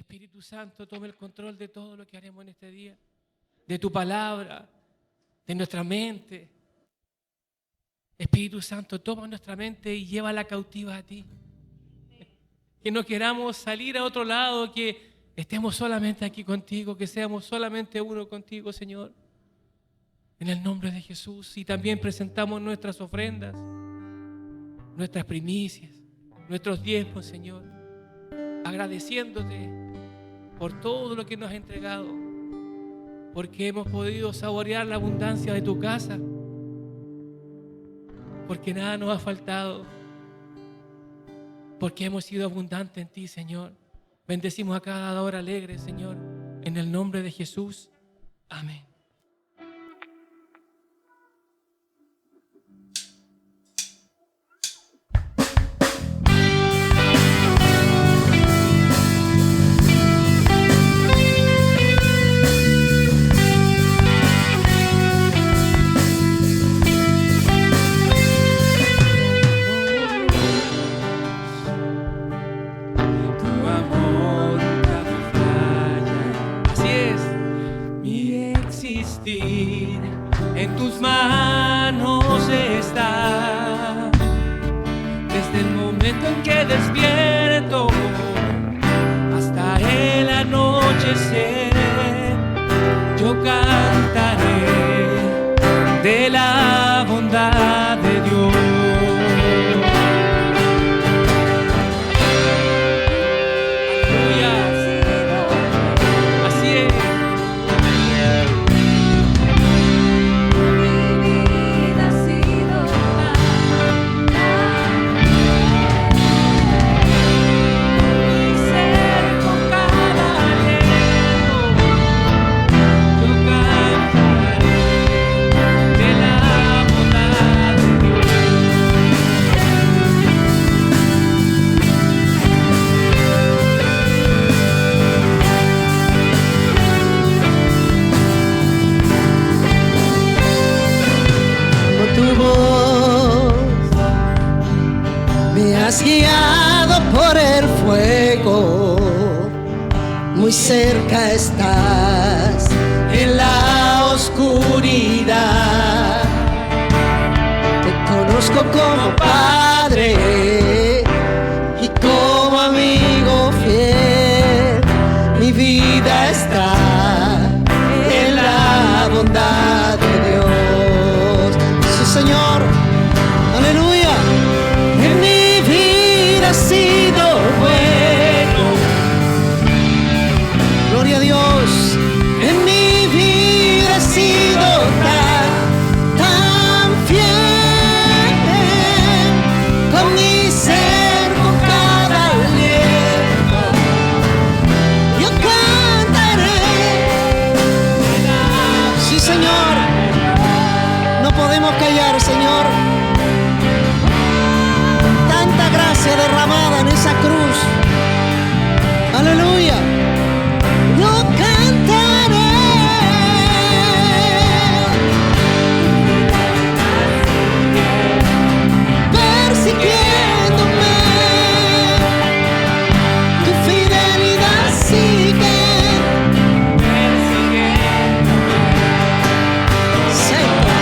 Espíritu Santo tome el control de todo lo que haremos en este día, de tu palabra, de nuestra mente. Espíritu Santo, toma nuestra mente y llévala cautiva a ti. Que no queramos salir a otro lado, que estemos solamente aquí contigo, que seamos solamente uno contigo, Señor. En el nombre de Jesús. Y también presentamos nuestras ofrendas, nuestras primicias, nuestros diezmos, Señor, agradeciéndote por todo lo que nos has entregado, porque hemos podido saborear la abundancia de tu casa, porque nada nos ha faltado, porque hemos sido abundantes en ti, Señor. Bendecimos a cada hora alegre, Señor, en el nombre de Jesús. Amén. En tus manos está, desde el momento en que despierto hasta el anochecer, yo cantaré de la bondad de Dios. Guiado por el fuego, muy cerca estás en la oscuridad. Te conozco como Padre y como amigo fiel. Mi vida está en la bondad de Dios. Sí, Señor, aleluya. En mi vida ha sido bueno, gloria a Dios. En mi vida ha sido tan fiel, con mi ser, con cada aliento, yo cantaré. Sí, Señor, no podemos callar, Señor. Tanta gracia derramada en esa cruz. Aleluya. Yo cantaré. Persiguiéndome, tu fidelidad sigue. Señor,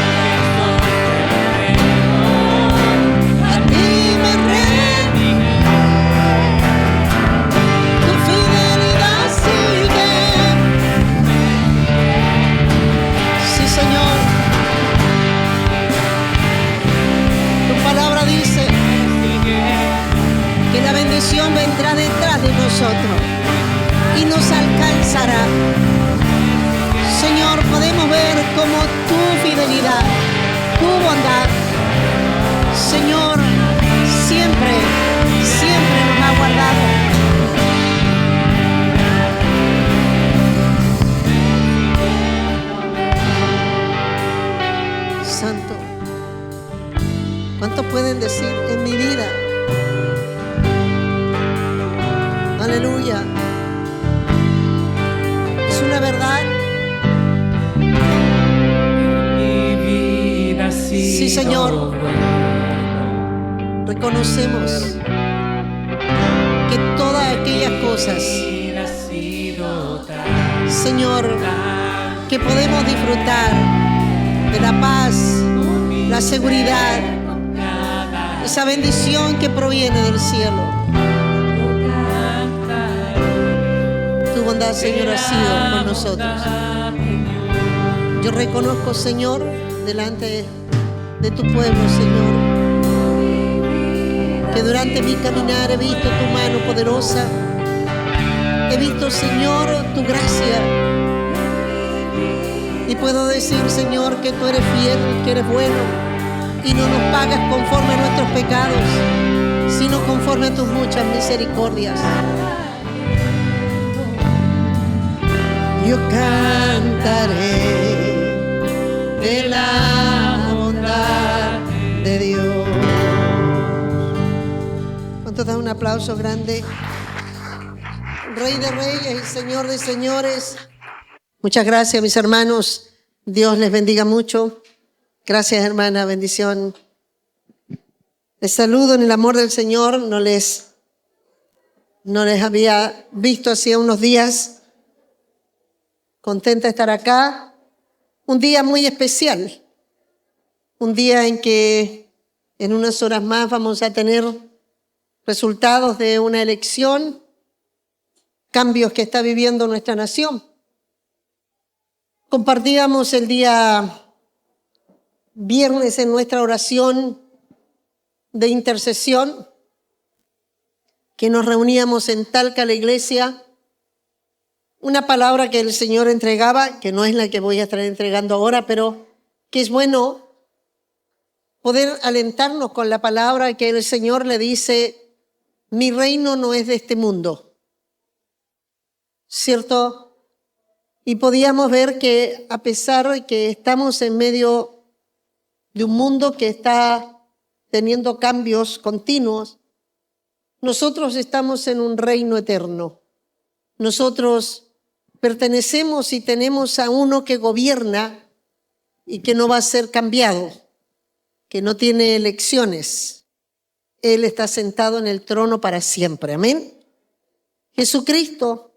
a ti me rendí. Tu fidelidad sigue. Sí, Señor. Tu palabra dice que la bendición vendrá detrás de nosotros y nos alcanzará. Señor, podemos ver como tu fidelidad, tu bondad, Señor, siempre, siempre nos ha guardado. Santo, ¿cuánto pueden decir en mi vida? Aleluya. Es una verdad. Mi vida ha sido Sí, Señor. bueno. Reconocemos que todas aquellas cosas Mi vida ha sido Señor, que podemos disfrutar de la paz, la seguridad, esa bendición que proviene del cielo. Tu bondad, Señor, ha sido con nosotros. Yo reconozco, Señor, delante de tu pueblo, Señor, que durante mi caminar he visto tu mano poderosa. He visto, Señor, tu gracia. Y puedo decir, Señor, que tú eres fiel, que eres bueno y no nos pagas conforme a nuestros pecados, sino conforme a tus muchas misericordias. Yo cantaré de la bondad de Dios. ¿Cuántos dan un aplauso grande? Rey de reyes y Señor de señores. Muchas gracias, mis hermanos. Dios les bendiga mucho. Gracias, hermana. Bendición. Les saludo en el amor del Señor. No les había visto hacía unos días. Contenta de estar acá. Un día muy especial. Un día en que en unas horas más vamos a tener resultados de una elección, cambios que está viviendo nuestra nación. Compartíamos el día viernes en nuestra oración de intercesión, que nos reuníamos en Talca, la iglesia, una palabra que el Señor entregaba, que no es la que voy a estar entregando ahora, pero que es bueno poder alentarnos con la palabra que el Señor le dice: mi reino no es de este mundo, ¿cierto? Y podíamos ver que a pesar de que estamos en medio de un mundo que está teniendo cambios continuos, nosotros estamos en un reino eterno. Nosotros pertenecemos y tenemos a uno que gobierna y que no va a ser cambiado, que no tiene elecciones. Él está sentado en el trono para siempre. Amén. Jesucristo,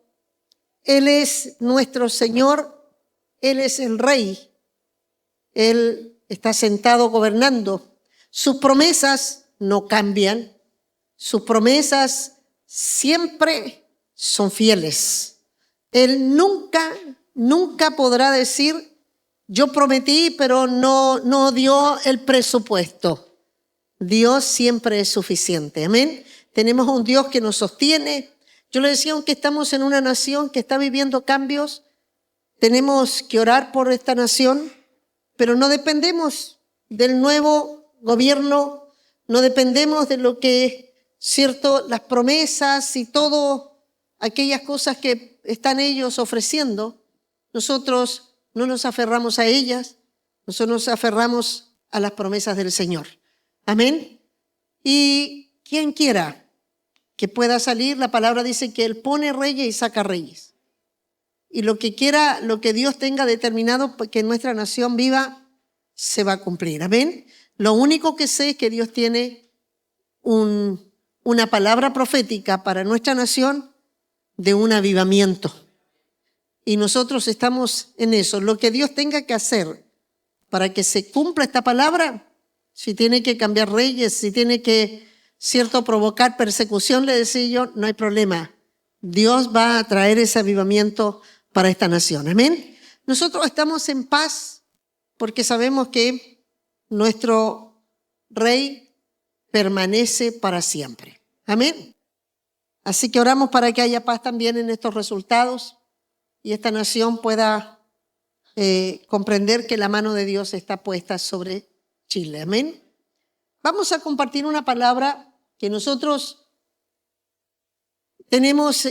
Él es nuestro Señor, Él es el Rey. Él está sentado gobernando. Sus promesas no cambian. Sus promesas siempre son fieles. Él nunca podrá decir: yo prometí, pero no dio el presupuesto. Dios siempre es suficiente. Amén. Tenemos un Dios que nos sostiene. Yo le decía, aunque estamos en una nación que está viviendo cambios, tenemos que orar por esta nación, pero no dependemos del nuevo gobierno, no dependemos de lo que, cierto, las promesas y todo aquellas cosas que están ellos ofreciendo. Nosotros no nos aferramos a ellas, nosotros nos aferramos a las promesas del Señor. Amén. Y quien quiera que pueda salir, la palabra dice que Él pone reyes y saca reyes. Y lo que quiera, lo que Dios tenga determinado que nuestra nación viva, se va a cumplir. Amén. Lo único que sé es que Dios tiene una palabra profética para nuestra nación de un avivamiento. Y nosotros estamos en eso. Lo que Dios tenga que hacer para que se cumpla esta palabra, si tiene que cambiar reyes, si tiene que, cierto, provocar persecución, le decía yo, no hay problema. Dios va a traer ese avivamiento para esta nación. Amén. Nosotros estamos en paz porque sabemos que nuestro Rey permanece para siempre. Amén. Así que oramos para que haya paz también en estos resultados y esta nación pueda comprender que la mano de Dios está puesta sobre Chile. Amén. Vamos a compartir una palabra que nosotros tenemos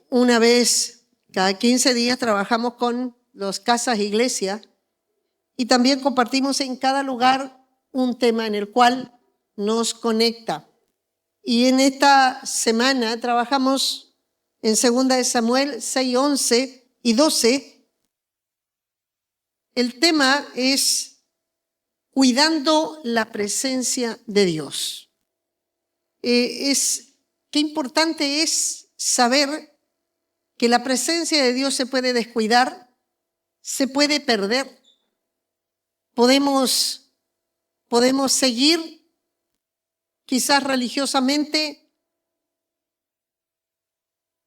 una vez cada 15 días, trabajamos con los casas iglesia y también compartimos en cada lugar un tema en el cual nos conecta. Y en esta semana trabajamos en 2 de Samuel 6, 11 y 12. El tema es cuidando la presencia de Dios. Qué importante es saber que la presencia de Dios se puede descuidar, se puede perder. Podemos seguir quizás religiosamente,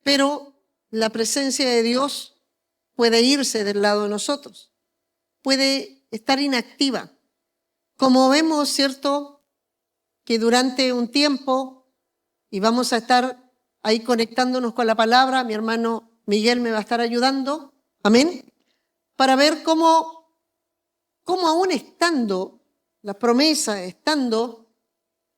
pero la presencia de Dios puede irse del lado de nosotros, puede estar inactiva. Como vemos, ¿cierto?, que durante un tiempo, y vamos a estar ahí conectándonos con la palabra, mi hermano Miguel me va a estar ayudando, amén, para ver cómo aún estando la promesa, estando,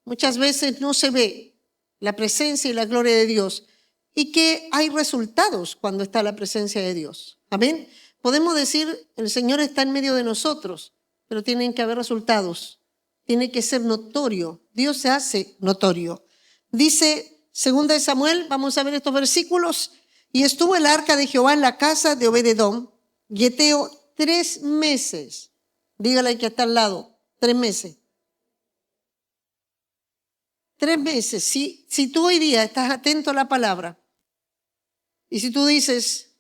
muchas veces no se ve la presencia y la gloria de Dios, y que hay resultados cuando está la presencia de Dios. Amén. Podemos decir, el Señor está en medio de nosotros, pero tienen que haber resultados. Tiene que ser notorio. Dios se hace notorio. Dice 2 Samuel, vamos a ver estos versículos. Y estuvo el arca de Jehová en la casa de Obed-edom, Geteo, 3 meses. Dígale que está al lado, 3 meses. 3 meses. Si tú hoy día estás atento a la palabra, y si tú dices,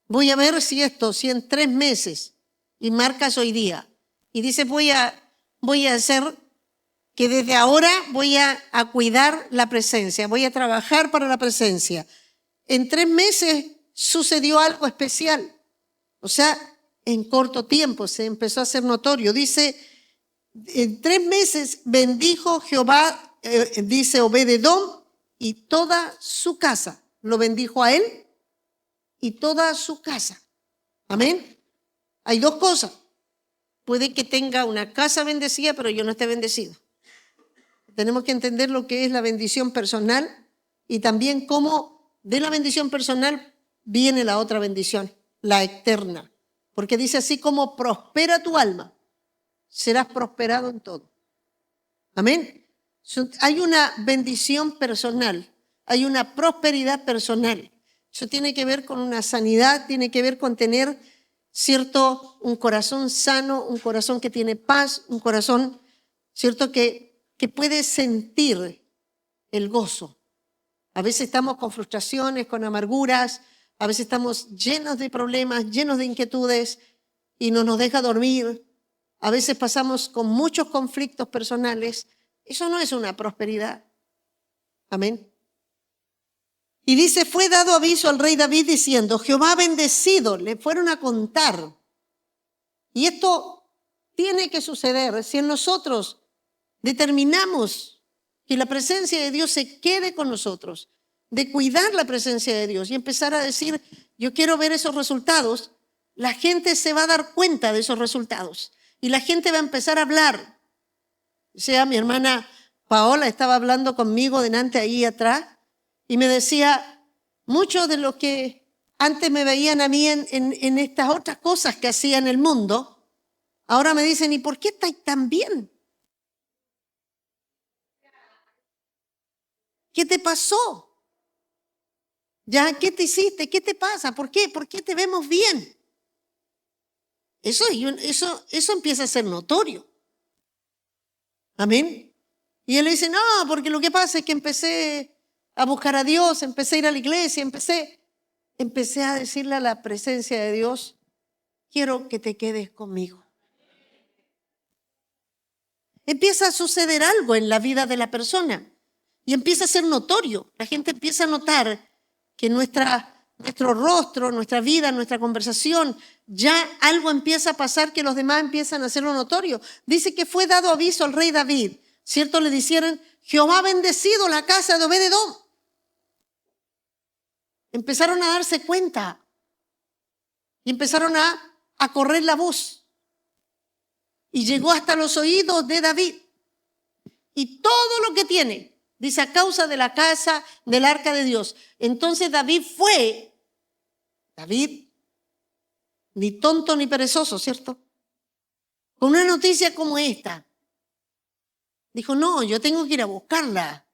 voy a ver si en 3 meses, y marcas hoy día, y dices, voy a hacer que desde ahora voy a cuidar la presencia, voy a trabajar para la presencia. En 3 meses sucedió algo especial. O sea, en corto tiempo se empezó a hacer notorio. Dice, en 3 meses bendijo Jehová, dice Obed-edom, y toda su casa. Lo bendijo a él y toda su casa. Amén. Hay 2 cosas. Puede que tenga una casa bendecida, pero yo no esté bendecido. Tenemos que entender lo que es la bendición personal y también cómo de la bendición personal viene la otra bendición, la eterna. Porque dice, así como prospera tu alma, serás prosperado en todo. Amén. Hay una bendición personal, hay una prosperidad personal. Eso tiene que ver con una sanidad, tiene que ver con tener un corazón sano, un corazón que tiene paz, un corazón, cierto, que puede sentir el gozo. A veces estamos con frustraciones, con amarguras, a veces estamos llenos de problemas, llenos de inquietudes y no nos deja dormir. A veces pasamos con muchos conflictos personales. Eso no es una prosperidad. Amén. Y dice, fue dado aviso al rey David diciendo, Jehová ha bendecido, le fueron a contar. Y esto tiene que suceder si en nosotros determinamos que la presencia de Dios se quede con nosotros, de cuidar la presencia de Dios y empezar a decir, yo quiero ver esos resultados. La gente se va a dar cuenta de esos resultados y la gente va a empezar a hablar. O sea, mi hermana Paola estaba hablando conmigo delante ahí atrás y me decía, muchos de los que antes me veían a mí en estas otras cosas que hacía en el mundo, ahora me dicen, ¿y por qué estáis tan bien? ¿Qué te pasó? ¿Ya? ¿Qué te hiciste? ¿Qué te pasa? ¿Por qué? ¿Por qué te vemos bien? Eso empieza a ser notorio. Amén. Y él le dice, no, porque lo que pasa es que empecé a buscar a Dios, empecé a ir a la iglesia, empecé a decirle a la presencia de Dios, quiero que te quedes conmigo. Empieza a suceder algo en la vida de la persona y empieza a ser notorio. La gente empieza a notar que nuestro rostro, nuestra vida, nuestra conversación, ya algo empieza a pasar que los demás empiezan a hacerlo notorio. Dice que fue dado aviso al rey David, ¿cierto? Le dijeron, Jehová ha bendecido la casa de Obed-edom. Empezaron a darse cuenta y empezaron a correr la voz. Y llegó hasta los oídos de David. Y todo lo que tiene, dice, a causa de la casa del arca de Dios. Entonces David, ni tonto ni perezoso, ¿cierto? Con una noticia como esta, dijo, no, yo tengo que ir a buscarla.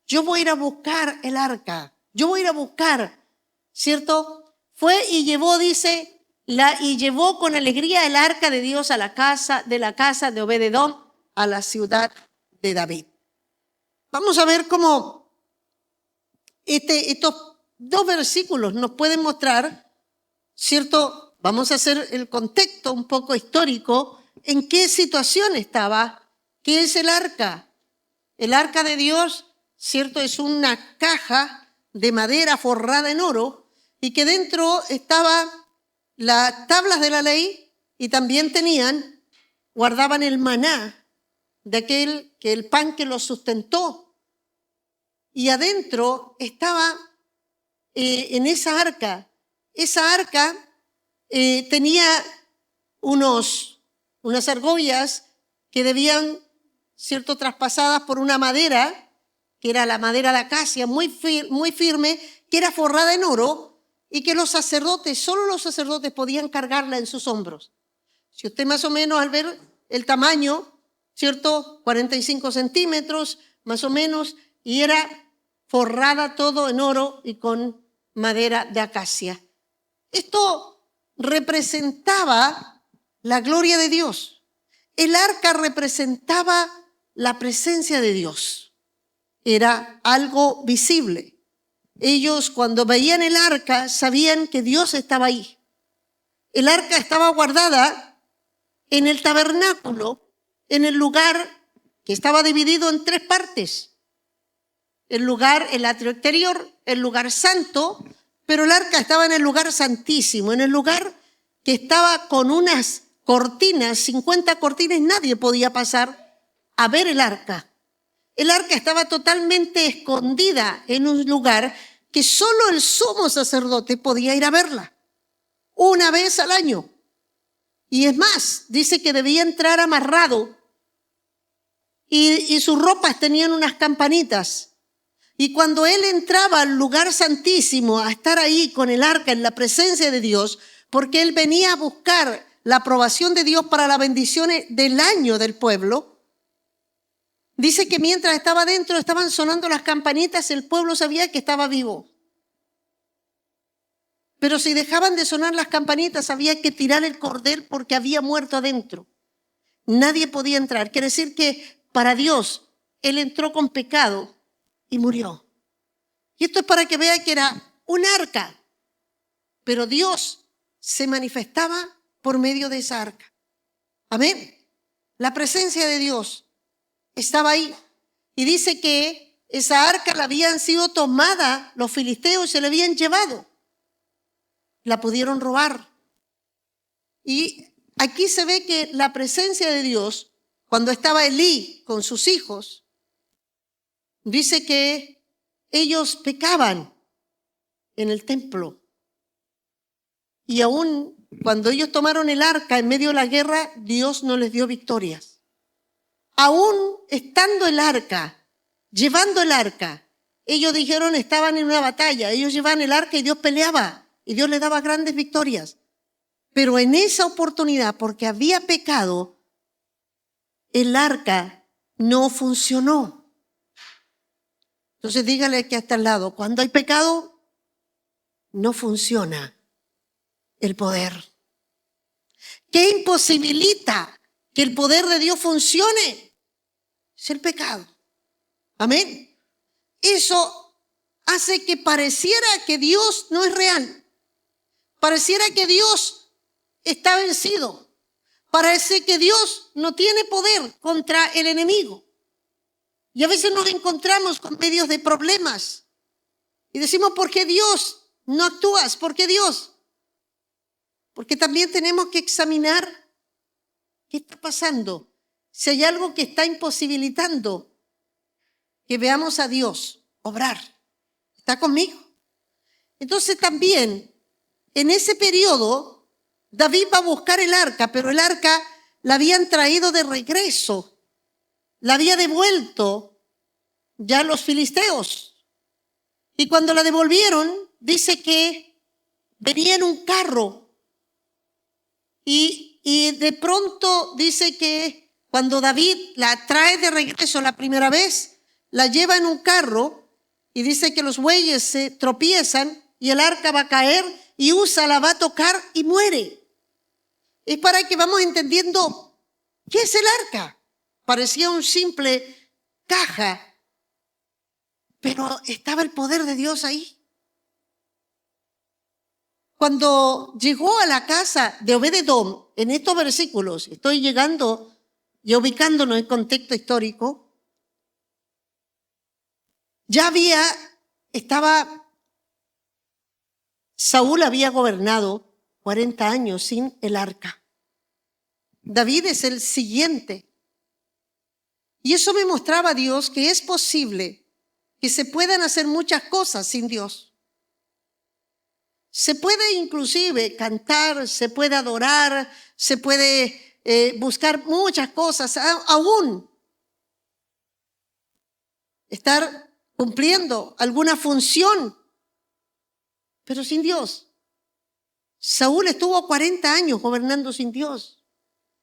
Yo voy a ir a buscar el arca. Yo voy a ir a buscar, ¿cierto? Fue y llevó, dice, y llevó con alegría el arca de Dios a la casa de Obed-edom, a la ciudad de David. Vamos a ver cómo estos 2 versículos nos pueden mostrar, ¿cierto? Vamos a hacer el contexto un poco histórico, en qué situación estaba, qué es el arca. El arca de Dios, ¿cierto? Es una caja de madera forrada en oro y que dentro estaban las tablas de la ley y también guardaban el maná de el pan que los sustentó. Y adentro estaba en esa arca tenía unas argollas que debían, ¿cierto?, traspasadas por una madera, que era la madera de acacia, muy firme, que era forrada en oro y que solo los sacerdotes podían cargarla en sus hombros. Si usted más o menos al ver el tamaño, ¿cierto?, 45 centímetros más o menos, y era forrada todo en oro y con madera de acacia. Esto representaba la gloria de Dios. El arca representaba la presencia de Dios. Era algo visible. Ellos cuando veían el arca sabían que Dios estaba ahí. El arca estaba guardada en el tabernáculo, en el lugar que estaba dividido en 3 partes. El atrio exterior, el lugar santo, pero el arca estaba en el lugar santísimo, en el lugar que estaba con unas cortinas, 50 cortinas, nadie podía pasar a ver el arca. El arca estaba totalmente escondida en un lugar que solo el sumo sacerdote podía ir a verla, una vez al año. Y es más, dice que debía entrar amarrado y sus ropas tenían unas campanitas. Y cuando él entraba al lugar santísimo a estar ahí con el arca en la presencia de Dios, porque él venía a buscar la aprobación de Dios para las bendiciones del año del pueblo, dice que mientras estaba dentro estaban sonando las campanitas, el pueblo sabía que estaba vivo. Pero si dejaban de sonar las campanitas había que tirar el cordel porque había muerto adentro. Nadie podía entrar. Quiere decir que para Dios él entró con pecado y murió. Y esto es para que vea que era un arca, pero Dios se manifestaba por medio de esa arca. Amén. La presencia de Dios estaba ahí. Y dice que esa arca la habían sido tomada los filisteos y se la habían llevado. La pudieron robar. Y aquí se ve que la presencia de Dios, cuando estaba Elí con sus hijos, dice que ellos pecaban en el templo. Y aún cuando ellos tomaron el arca en medio de la guerra, Dios no les dio victorias. Aún estando el arca, llevando el arca, ellos dijeron estaban en una batalla, ellos llevaban el arca y Dios peleaba y Dios les daba grandes victorias. Pero en esa oportunidad, porque había pecado, el arca no funcionó. Entonces dígale que hasta al lado, cuando hay pecado, no funciona el poder. ¿Qué imposibilita que el poder de Dios funcione? Es el pecado. Amén. Eso hace que pareciera que Dios no es real. Pareciera que Dios está vencido. Parece que Dios no tiene poder contra el enemigo. Y a veces nos encontramos con medios de problemas. Y decimos, ¿por qué Dios no actúas? ¿Por qué Dios? Porque también tenemos que examinar qué está pasando. Si hay algo que está imposibilitando que veamos a Dios obrar. ¿Está conmigo? Entonces también en ese periodo David va a buscar el arca, pero el arca la habían traído de regreso. La había devuelto ya los filisteos. Y cuando la devolvieron, dice que venía en un carro. Y de pronto dice que cuando David la trae de regreso la primera vez, la lleva en un carro y dice que los bueyes se tropiezan y el arca va a caer y Usa la va a tocar y muere. Es para que vamos entendiendo qué es el arca. Parecía un simple caja, pero estaba el poder de Dios ahí. cuando llegó a la casa de Obed-edom, en estos versículos, estoy llegando y ubicándonos en contexto histórico, Saúl había gobernado 40 años sin el arca. David es el siguiente. Y eso me mostraba a Dios que es posible que se puedan hacer muchas cosas sin Dios. Se puede inclusive cantar, se puede adorar, se puede buscar muchas cosas, aún estar cumpliendo alguna función, pero sin Dios. Saúl estuvo 40 años gobernando sin Dios,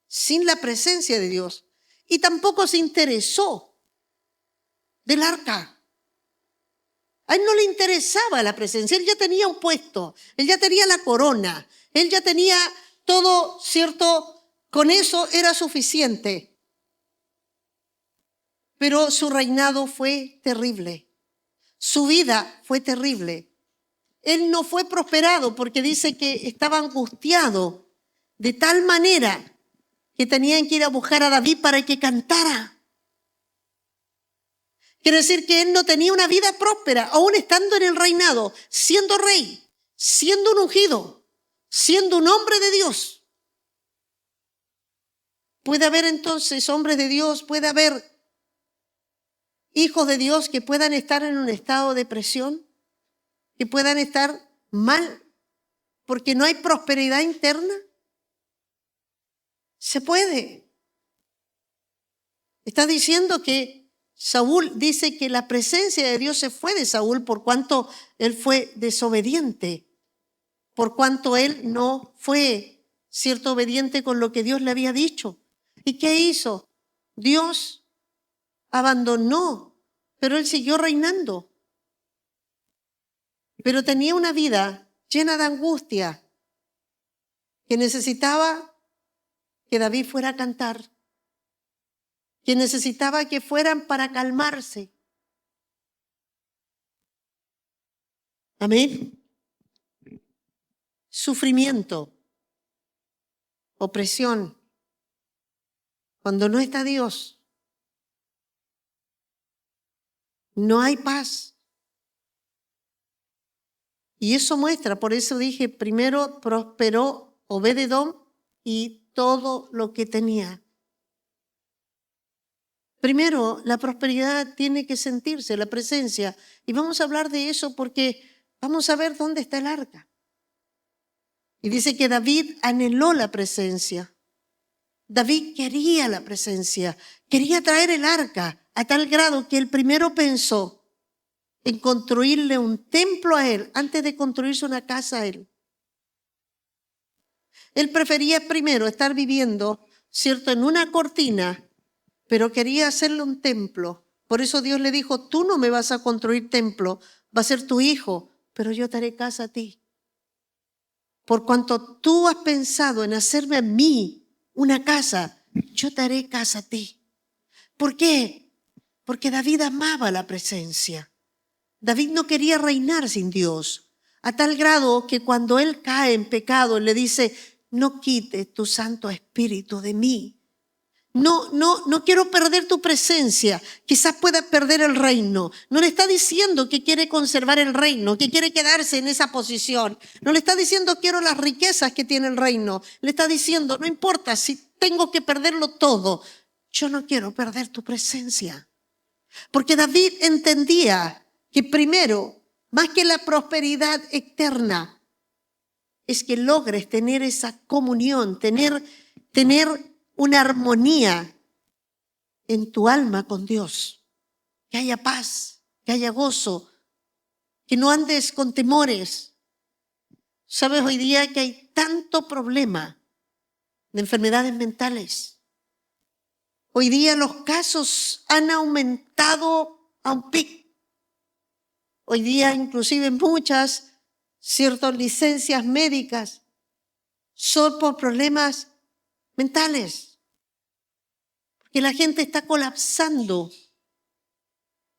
sin la presencia de Dios, y tampoco se interesó del arca. A él no le interesaba la presencia, él ya tenía un puesto, él ya tenía la corona, él ya tenía todo, ¿cierto? Con eso era suficiente. Pero su reinado fue terrible, su vida fue terrible. Él no fue prosperado porque dice que estaba angustiado de tal manera que tenían que ir a buscar a David para que cantara. Quiere decir que él no tenía una vida próspera, aún estando en el reinado, siendo rey, siendo un ungido, siendo un hombre de Dios. Puede haber entonces hombres de Dios, puede haber hijos de Dios que puedan estar en un estado de depresión, que puedan estar mal, porque no hay prosperidad interna. Se puede. Está diciendo que Saúl dice que la presencia de Dios se fue de Saúl por cuanto él fue desobediente, por cuanto él no fue, cierto, obediente con lo que Dios le había dicho. ¿Y qué hizo? Dios abandonó, pero él siguió reinando. Pero tenía una vida llena de angustia, que necesitaba que David fuera a cantar, que necesitaba que fueran para calmarse. Amén. Sufrimiento, opresión. Cuando no está Dios, no hay paz. Y eso muestra, por eso dije, primero prosperó Obed-edom y todo lo que tenía. Primero, la prosperidad tiene que sentirse, la presencia. Y vamos a hablar de eso porque vamos a ver dónde está el arca. Y dice que David anheló la presencia. David quería la presencia, quería traer el arca a tal grado que él primero pensó en construirle un templo a él antes de construirse una casa a él. Él prefería primero estar viviendo, ¿cierto?, en una cortina, pero quería hacerle un templo. Por eso Dios le dijo, tú no me vas a construir templo, va a ser tu hijo, pero yo te haré casa a ti. Por cuanto tú has pensado en hacerme a mí una casa, yo te haré casa a ti. ¿Por qué? Porque David amaba la presencia. David no quería reinar sin Dios, a tal grado que cuando él cae en pecado, le dice, no quites tu Santo Espíritu de mí. No quiero perder tu presencia. Quizás pueda perder el reino. No le está diciendo que quiere conservar el reino, que quiere quedarse en esa posición. No le está diciendo quiero las riquezas que tiene el reino. Le está diciendo no importa si tengo que perderlo todo. Yo no quiero perder tu presencia. Porque David entendía que primero, más que la prosperidad externa, es que logres tener esa comunión, tener una armonía en tu alma con Dios, que haya paz, que haya gozo, que no andes con temores. Sabes hoy día que hay tanto problema de enfermedades mentales. Hoy día los casos han aumentado a un pic. Hoy día inclusive muchas, ciertas licencias médicas son por problemas mentales. Porque la gente está colapsando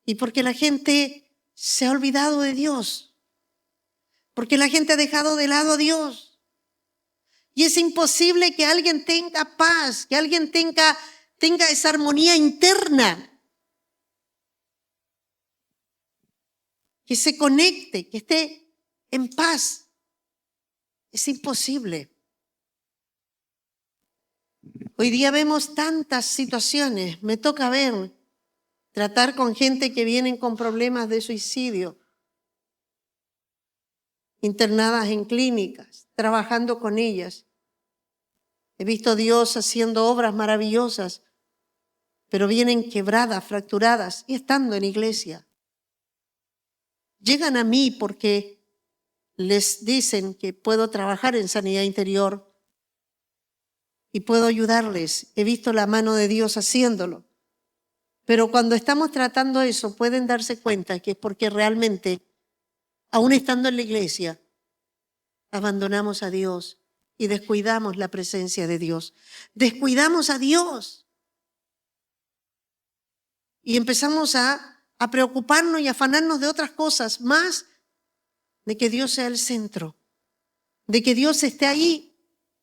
y porque la gente se ha olvidado de Dios. porque la gente ha dejado de lado a Dios. Y es imposible que alguien tenga paz, que alguien tenga esa armonía interna, que se conecte, que esté en paz. Es imposible. Hoy día vemos tantas situaciones. Me toca tratar con gente que vienen con problemas de suicidio, internadas en clínicas, trabajando con ellas. He visto a Dios haciendo obras maravillosas, pero vienen quebradas, fracturadas y estando en iglesia. Llegan a mí porque les dicen que puedo trabajar en sanidad interior y puedo ayudarles. He visto la mano de Dios haciéndolo. Pero cuando estamos tratando eso, pueden darse cuenta que es porque realmente, aún estando en la iglesia, abandonamos a Dios y descuidamos la presencia de Dios. Descuidamos a Dios. Y empezamos a preocuparnos y afanarnos de otras cosas, más de que Dios sea el centro, de que Dios esté ahí,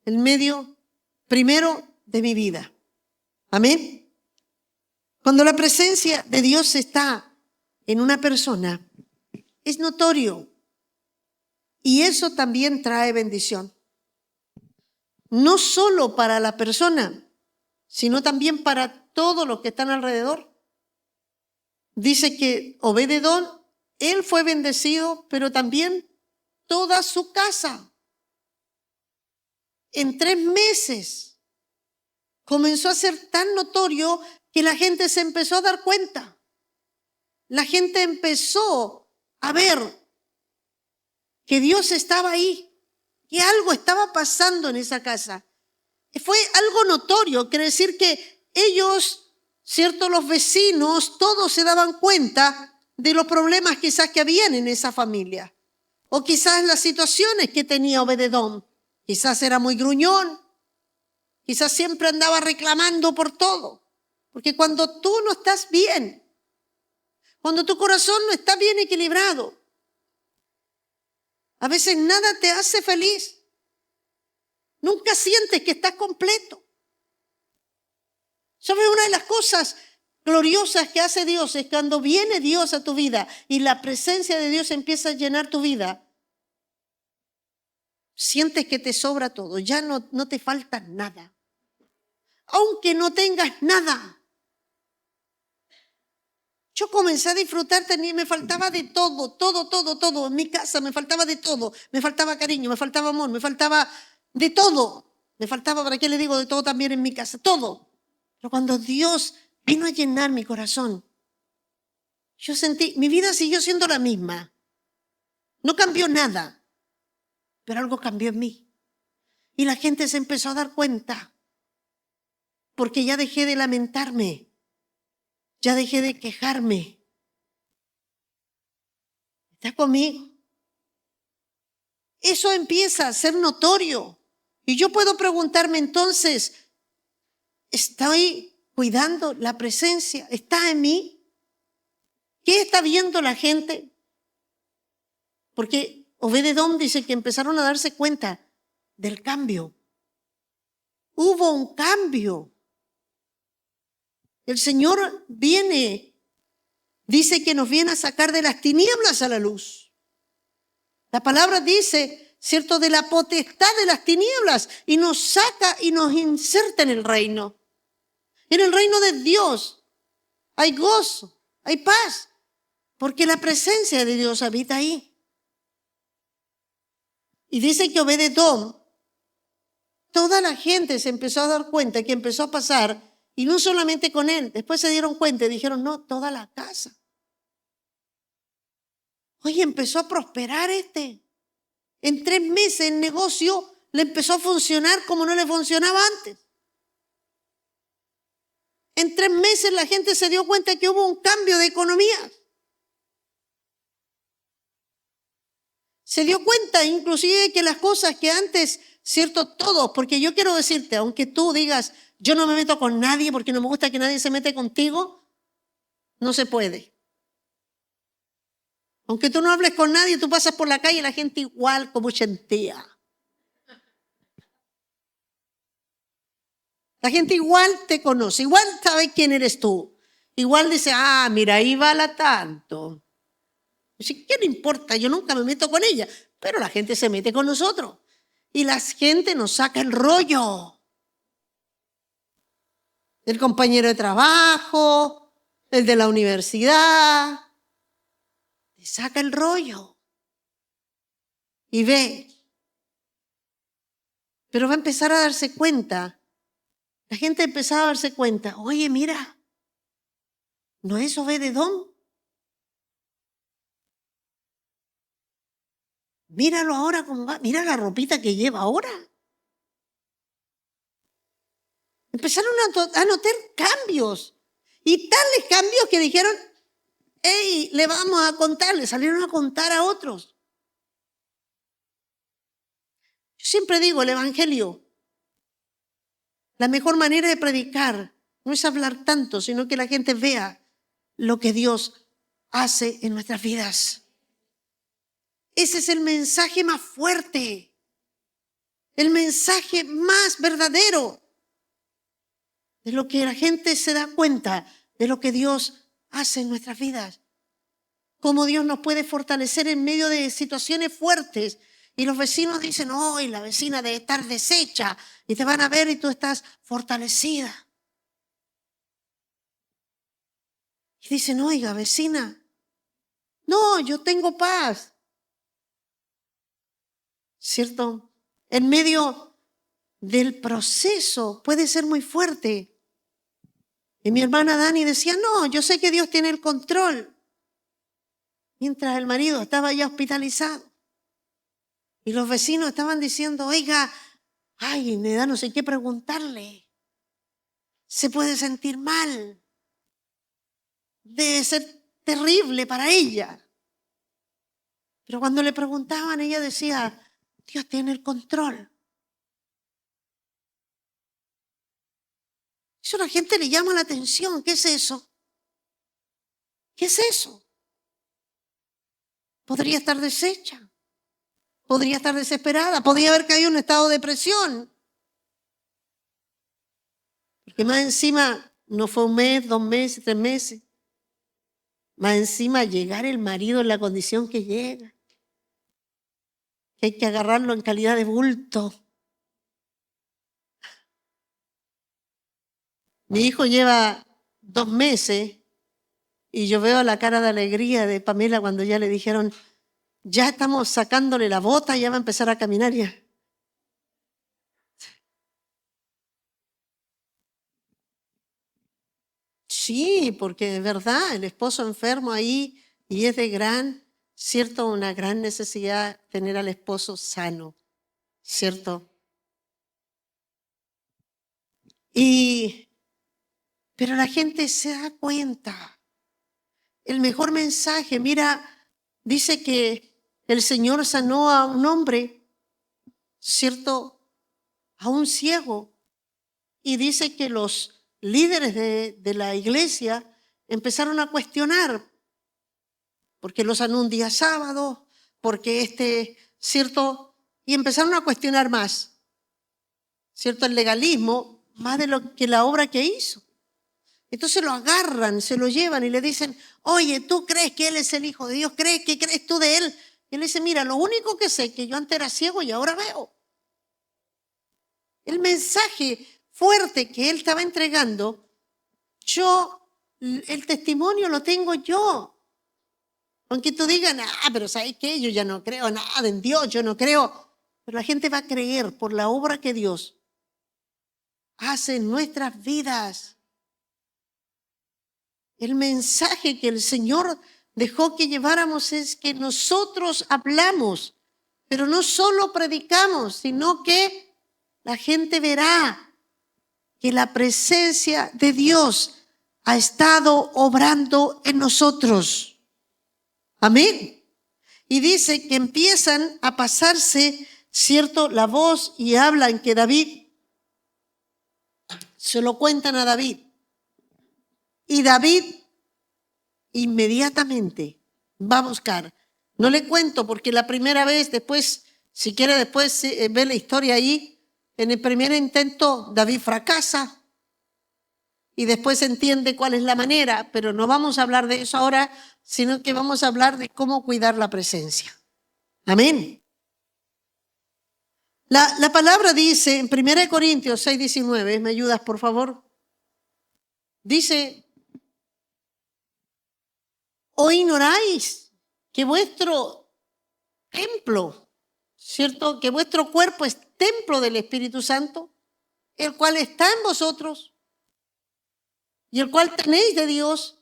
en medio, primero, de mi vida. Amén. Cuando la presencia de Dios está en una persona, es notorio. Y eso también trae bendición. No solo para la persona, sino también para todos los que están alrededor. Dice que Obed-edom, él fue bendecido, pero también toda su casa. En 3 meses comenzó a ser tan notorio que la gente se empezó a dar cuenta. La gente empezó a ver que Dios estaba ahí, que algo estaba pasando en esa casa. Fue algo notorio, quiere decir que ellos, cierto, los vecinos, todos se daban cuenta de los problemas quizás que habían en esa familia. O quizás las situaciones que tenía Obed-edom. Quizás era muy gruñón. Quizás siempre andaba reclamando por todo. Porque cuando tú no estás bien, cuando tu corazón no está bien equilibrado, a veces nada te hace feliz. Nunca sientes que estás completo. ¿Sabes? Una de las cosas gloriosas que hace Dios es cuando viene Dios a tu vida y la presencia de Dios empieza a llenar tu vida. Sientes que te sobra todo, ya no te falta nada. Aunque no tengas nada. Yo comencé a disfrutar, me faltaba de todo. En mi casa me faltaba de todo. Me faltaba cariño, me faltaba amor, me faltaba de todo. Me faltaba, ¿para qué le digo de todo también en mi casa? Todo. Pero cuando Dios vino a llenar mi corazón, yo sentí, mi vida siguió siendo la misma. No cambió nada, pero algo cambió en mí. Y la gente se empezó a dar cuenta, porque ya dejé de lamentarme, ya dejé de quejarme. ¿Está conmigo? Eso empieza a ser notorio. Y yo puedo preguntarme entonces, ¿estoy cuidando la presencia? ¿Está en mí? ¿Qué está viendo la gente? Porque Obed-edom dice que empezaron a darse cuenta del cambio. Hubo un cambio. El Señor dice que nos viene a sacar de las tinieblas a la luz. La palabra dice, ¿cierto?, de la potestad de las tinieblas, y nos saca y nos inserta en el reino. En el reino de Dios hay gozo, hay paz, porque la presencia de Dios habita ahí. Y dice que Obed-edom, toda la gente se empezó a dar cuenta que empezó a pasar, y no solamente con él, después se dieron cuenta y dijeron, no, toda la casa. Oye, empezó a prosperar En 3 meses el negocio le empezó a funcionar como no le funcionaba antes. En 3 meses la gente se dio cuenta que hubo un cambio de economía. Se dio cuenta inclusive que las cosas que antes, cierto, todos, porque yo quiero decirte, aunque tú digas, yo no me meto con nadie porque no me gusta que nadie se mete contigo, no se puede. Aunque tú no hables con nadie, tú pasas por la calle y la gente igual como chentea. La gente igual te conoce, igual sabe quién eres tú. Igual dice, mira, ahí va la tanto. Dice, ¿qué le importa? Yo nunca me meto con ella. Pero la gente se mete con nosotros. Y la gente nos saca el rollo. El compañero de trabajo, el de la universidad. Te saca el rollo. Y ve. Pero va a empezar a darse cuenta. La gente empezaba a darse cuenta. Oye, mira. ¿No es Obed-Edom? Míralo ahora cómo va. Mira la ropita que lleva ahora. Empezaron a notar cambios. Y tales cambios que dijeron, hey, le vamos a contar. Le salieron a contar a otros. Yo siempre digo, el evangelio, la mejor manera de predicar no es hablar tanto, sino que la gente vea lo que Dios hace en nuestras vidas. Ese es el mensaje más fuerte, el mensaje más verdadero, de lo que la gente se da cuenta de lo que Dios hace en nuestras vidas. Cómo Dios nos puede fortalecer en medio de situaciones fuertes. Y los vecinos dicen, y la vecina debe estar deshecha. Y te van a ver y tú estás fortalecida. Y dicen, oiga, vecina, no, yo tengo paz. ¿Cierto? En medio del proceso puede ser muy fuerte. Y mi hermana Dani decía, no, yo sé que Dios tiene el control. Mientras el marido estaba ya hospitalizado. Y los vecinos estaban diciendo, oiga, me da no sé qué preguntarle. Se puede sentir mal. Debe ser terrible para ella. Pero cuando le preguntaban, ella decía, Dios tiene el control. Eso a la gente le llama la atención. ¿Qué es eso? ¿Qué es eso? Podría estar deshecha. Podría estar desesperada. Podría haber caído en un estado de depresión. Porque más encima no fue 1 mes, 2 meses, 3 meses. Más encima llegar el marido en la condición que llega. Que hay que agarrarlo en calidad de bulto. Mi hijo lleva 2 meses y yo veo la cara de alegría de Pamela cuando ya le dijeron, ya estamos sacándole la bota, ya va a empezar a caminar ya. Sí, porque de verdad, el esposo enfermo ahí y es de una gran necesidad tener al esposo sano, ¿cierto? Pero la gente se da cuenta. El mejor mensaje, mira, dice que el Señor sanó a un hombre, ¿cierto? A un ciego. Y dice que los líderes de la iglesia empezaron a cuestionar, porque lo sanó un día sábado, porque ¿cierto? Y empezaron a cuestionar más, ¿cierto? El legalismo, más de lo que la obra que hizo. Entonces lo agarran, se lo llevan y le dicen, oye, ¿tú crees que Él es el Hijo de Dios? ¿Qué crees tú de Él? Y él dice, mira, lo único que sé es que yo antes era ciego y ahora veo. El mensaje fuerte que Él estaba entregando, el testimonio lo tengo yo. Aunque tú digas, pero ¿sabes qué? Yo ya no creo nada en Dios, yo no creo. Pero la gente va a creer por la obra que Dios hace en nuestras vidas. El mensaje que el Señor dejó que lleváramos es que nosotros hablamos, pero no solo predicamos, sino que la gente verá que la presencia de Dios ha estado obrando en nosotros. Amén. Y dice que empiezan a pasarse, ¿cierto?, la voz y hablan que David, se lo cuentan a David. Y David inmediatamente va a buscar. No le cuento porque la primera vez, después, si quiere después ver la historia ahí, en el primer intento David fracasa y después entiende cuál es la manera, pero no vamos a hablar de eso ahora, sino que vamos a hablar de cómo cuidar la presencia. Amén. La palabra dice en 1 Corintios 6:19, ¿me ayudas por favor? Dice, ¿o ignoráis que vuestro templo, cierto, que vuestro cuerpo es templo del Espíritu Santo, el cual está en vosotros y el cual tenéis de Dios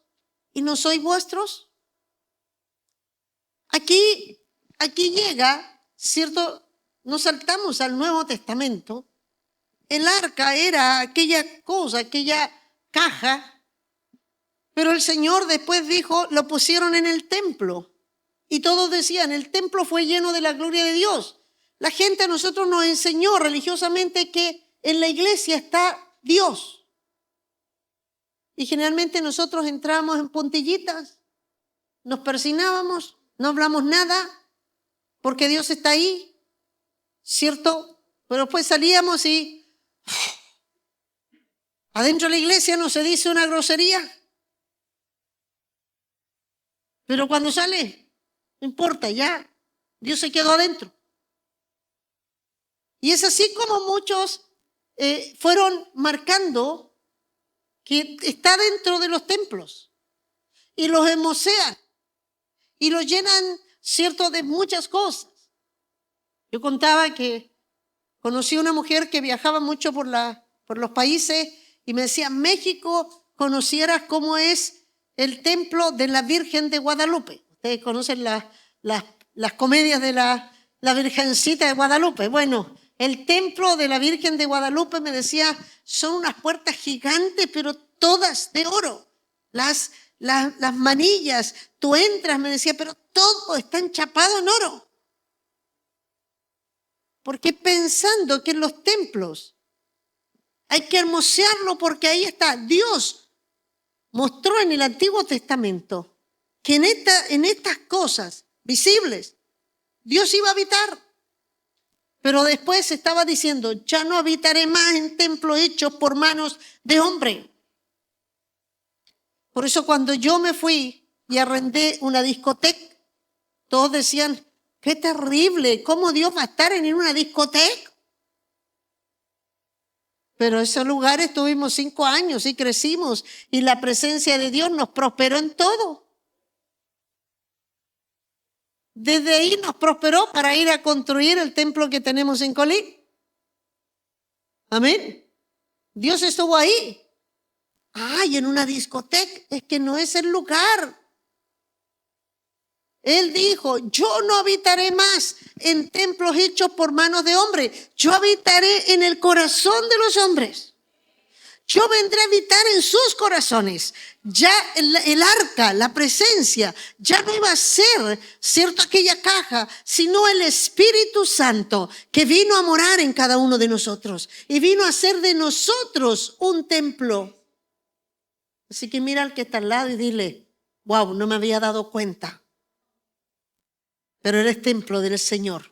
y no sois vuestros? Aquí llega, cierto, nos saltamos al Nuevo Testamento. El arca era aquella cosa, aquella caja, pero el Señor después dijo, lo pusieron en el templo. Y todos decían, el templo fue lleno de la gloria de Dios. La gente a nosotros nos enseñó religiosamente que en la iglesia está Dios. Y generalmente nosotros entrábamos en puntillitas, nos persignábamos, no hablamos nada, porque Dios está ahí, ¿cierto? Pero después salíamos y adentro de la iglesia no se dice una grosería. Pero cuando sale, no importa, ya Dios se quedó adentro. Y es así como muchos fueron marcando que está dentro de los templos y los hermosean y los llenan, cierto, de muchas cosas. Yo contaba que conocí a una mujer que viajaba mucho por los países y me decía, México, conocieras cómo es el templo de la Virgen de Guadalupe. Ustedes conocen las comedias de la Virgencita de Guadalupe. Bueno, el templo de la Virgen de Guadalupe, me decía, son unas puertas gigantes, pero todas de oro. Las manillas, tú entras, me decía, pero todo está enchapado en oro. Porque pensando que en los templos hay que hermosearlo porque ahí está. Dios mostró en el Antiguo Testamento que en estas cosas visibles Dios iba a habitar. Pero después estaba diciendo, ya no habitaré más en templos hechos por manos de hombre. Por eso cuando yo me fui y arrendé una discoteca, todos decían, qué terrible, ¿cómo Dios va a estar en una discoteca? Pero en esos lugares estuvimos 5 años y crecimos y la presencia de Dios nos prosperó en todo. Desde ahí nos prosperó para ir a construir el templo que tenemos en Colín. Amén. Dios estuvo ahí. Ay, en una discoteca, es que no es el lugar. Él dijo, yo no habitaré más en templos hechos por manos de hombre. Yo habitaré en el corazón de los hombres. Yo vendré a habitar en sus corazones. Ya el arca, la presencia, ya no iba a ser, cierto, aquella caja, sino el Espíritu Santo que vino a morar en cada uno de nosotros y vino a hacer de nosotros un templo. Así que mira al que está al lado y dile, wow, no me había dado cuenta. Pero eres templo del Señor.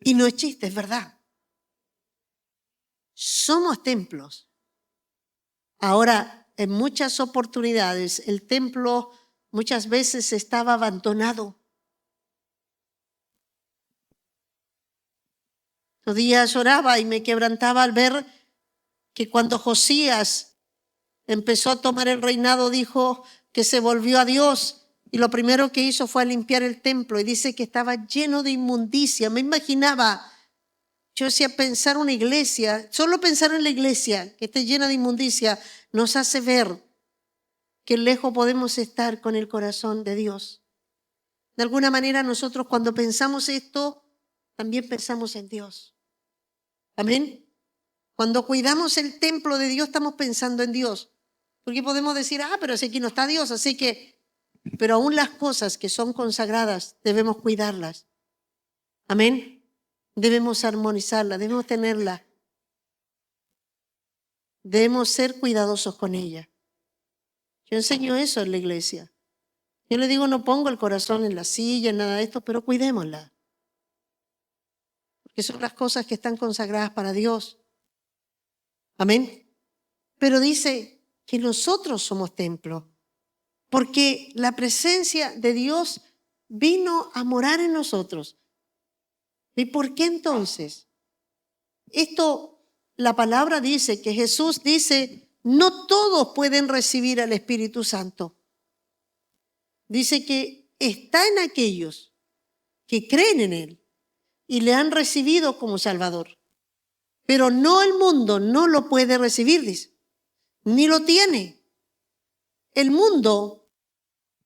Y no es chiste, es verdad. Somos templos. Ahora, en muchas oportunidades, el templo muchas veces estaba abandonado. Los días oraba y me quebrantaba al ver que cuando Josías empezó a tomar el reinado, dijo que se volvió a Dios y lo primero que hizo fue limpiar el templo y dice que estaba lleno de inmundicia. Me imaginaba, yo decía, pensar una iglesia, solo pensar en la iglesia que esté llena de inmundicia nos hace ver que lejos podemos estar con el corazón de Dios. De alguna manera nosotros cuando pensamos esto, también pensamos en Dios. Amén. Cuando cuidamos el templo de Dios estamos pensando en Dios. Porque podemos decir, pero si aquí no está Dios, así que, pero aún las cosas que son consagradas debemos cuidarlas. Amén. Debemos armonizarlas, debemos tenerlas. debemos ser cuidadosos con ella. Yo enseño eso en la iglesia. Yo le digo, no pongo el corazón en la silla, en nada de esto, pero cuidémosla. Porque son las cosas que están consagradas para Dios. Amén. Pero dice que nosotros somos templo, porque la presencia de Dios vino a morar en nosotros. ¿Y por qué entonces? Esto, la palabra dice que Jesús dice, no todos pueden recibir al Espíritu Santo. Dice que está en aquellos que creen en Él y le han recibido como Salvador. Pero no el mundo no lo puede recibir, dice, ni lo tiene. El mundo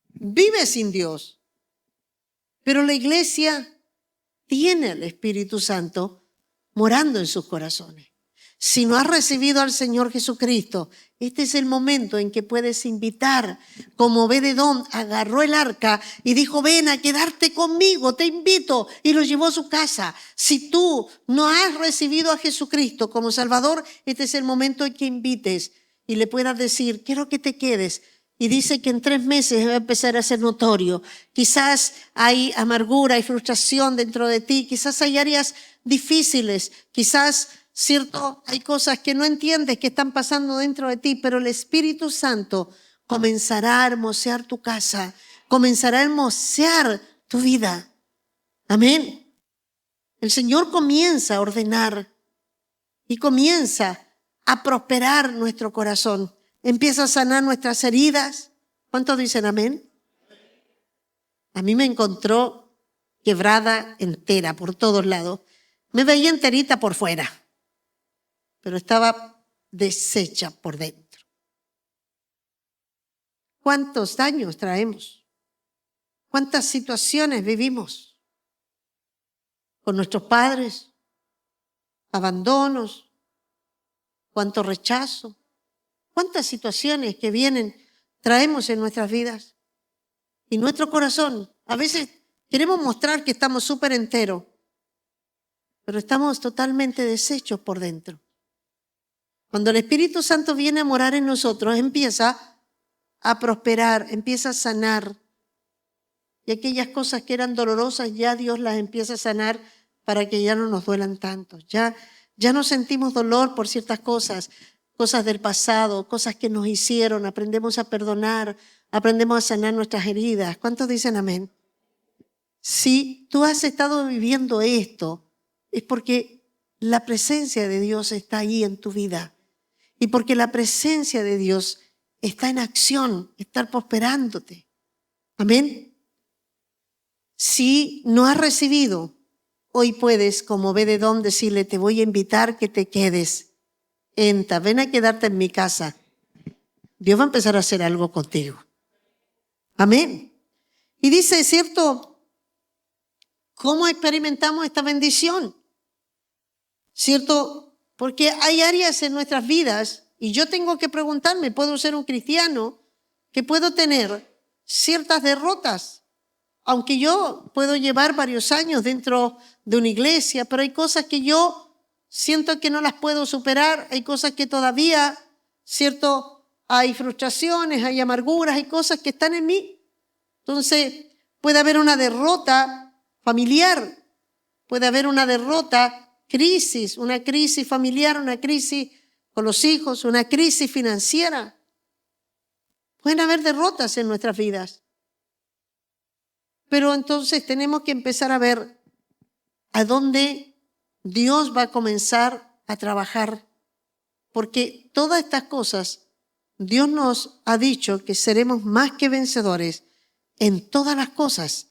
vive sin Dios, pero la iglesia tiene al Espíritu Santo morando en sus corazones. Si no has recibido al Señor Jesucristo, este es el momento en que puedes invitar, como Obed-Edom agarró el arca y dijo, ven a quedarte conmigo, te invito, y lo llevó a su casa. Si tú no has recibido a Jesucristo como Salvador, este es el momento en que invites y le puedas decir, quiero que te quedes. Y dice que en 3 meses va a empezar a ser notorio. Quizás hay amargura y frustración dentro de ti, quizás hay áreas difíciles, quizás, cierto, hay cosas que no entiendes que están pasando dentro de ti, pero el Espíritu Santo comenzará a hermosear tu casa, comenzará a hermosear tu vida. Amén. El Señor comienza a ordenar y comienza a prosperar nuestro corazón. Empieza a sanar nuestras heridas. ¿Cuántos dicen amén? A mí me encontró quebrada entera por todos lados. Me veía enterita por fuera, pero estaba deshecha por dentro. ¿Cuántos daños traemos? ¿Cuántas situaciones vivimos? Con nuestros padres, abandonos, cuánto rechazo. ¿Cuántas situaciones que vienen traemos en nuestras vidas? Y nuestro corazón, a veces queremos mostrar que estamos súper enteros, pero estamos totalmente deshechos por dentro. Cuando el Espíritu Santo viene a morar en nosotros, empieza a prosperar, empieza a sanar. Y aquellas cosas que eran dolorosas, ya Dios las empieza a sanar para que ya no nos duelan tanto. Ya no sentimos dolor por ciertas cosas del pasado, cosas que nos hicieron, aprendemos a perdonar, aprendemos a sanar nuestras heridas. ¿Cuántos dicen amén? Si tú has estado viviendo esto, es porque la presencia de Dios está ahí en tu vida y porque la presencia de Dios está en acción, está prosperándote. Amén. Si no has recibido, hoy puedes, como Obed-Edom, decirle, te voy a invitar que te quedes. Entra, ven a quedarte en mi casa. Dios va a empezar a hacer algo contigo. Amén. Y dice, ¿cierto? ¿Cómo experimentamos esta bendición? ¿Cierto? Porque hay áreas en nuestras vidas, y yo tengo que preguntarme, ¿puedo ser un cristiano que puedo tener ciertas derrotas? Aunque yo puedo llevar varios años dentro de una iglesia, pero hay cosas que yo siento que no las puedo superar, hay cosas que todavía, ¿cierto? Hay frustraciones, hay amarguras, hay cosas que están en mí. Entonces, puede haber una derrota familiar, puede haber una derrota, una crisis familiar, una crisis con los hijos, una crisis financiera. Pueden haber derrotas en nuestras vidas. Pero entonces tenemos que empezar a ver a dónde Dios va a comenzar a trabajar, porque todas estas cosas, Dios nos ha dicho que seremos más que vencedores en todas las cosas,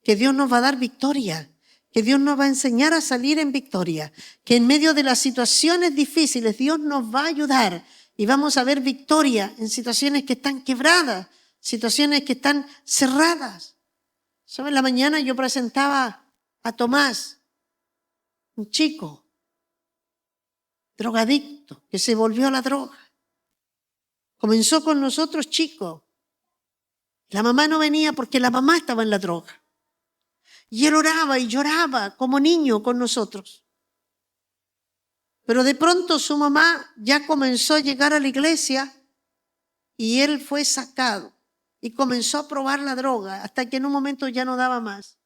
que Dios nos va a dar victoria, que Dios nos va a enseñar a salir en victoria, que en medio de las situaciones difíciles Dios nos va a ayudar y vamos a ver victoria en situaciones que están quebradas, situaciones que están cerradas. ¿Saben? En la mañana yo presentaba a Tomás, un chico drogadicto que se volvió a la droga. Comenzó con nosotros chico. La mamá no venía porque la mamá estaba en la droga. Y él oraba y lloraba como niño con nosotros. Pero de pronto su mamá ya comenzó a llegar a la iglesia y él fue sacado y comenzó a probar la droga hasta que en un momento ya no daba más.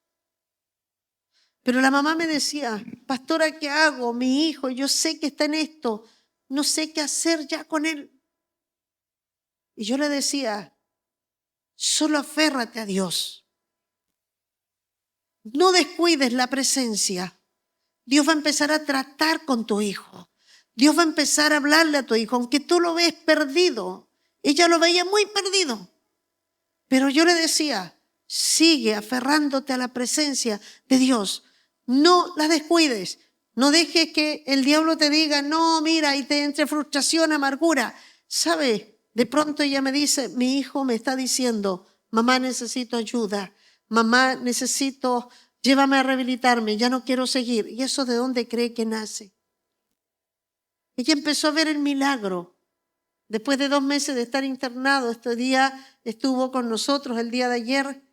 Pero la mamá me decía, pastora, ¿qué hago? Mi hijo, yo sé que está en esto, no sé qué hacer ya con él. Y yo le decía, solo aférrate a Dios. No descuides la presencia. Dios va a empezar a tratar con tu hijo. Dios va a empezar a hablarle a tu hijo, aunque tú lo ves perdido. Ella lo veía muy perdido. Pero yo le decía, sigue aferrándote a la presencia de Dios. No la descuides. No dejes que el diablo te diga, no, mira, y te entre frustración, amargura. ¿Sabe? De pronto ella me dice, mi hijo me está diciendo, mamá, necesito ayuda. Mamá, llévame a rehabilitarme, ya no quiero seguir. ¿Y eso de dónde cree que nace? Ella empezó a ver el milagro. Después de 2 meses de estar internado, este día estuvo con nosotros el día de ayer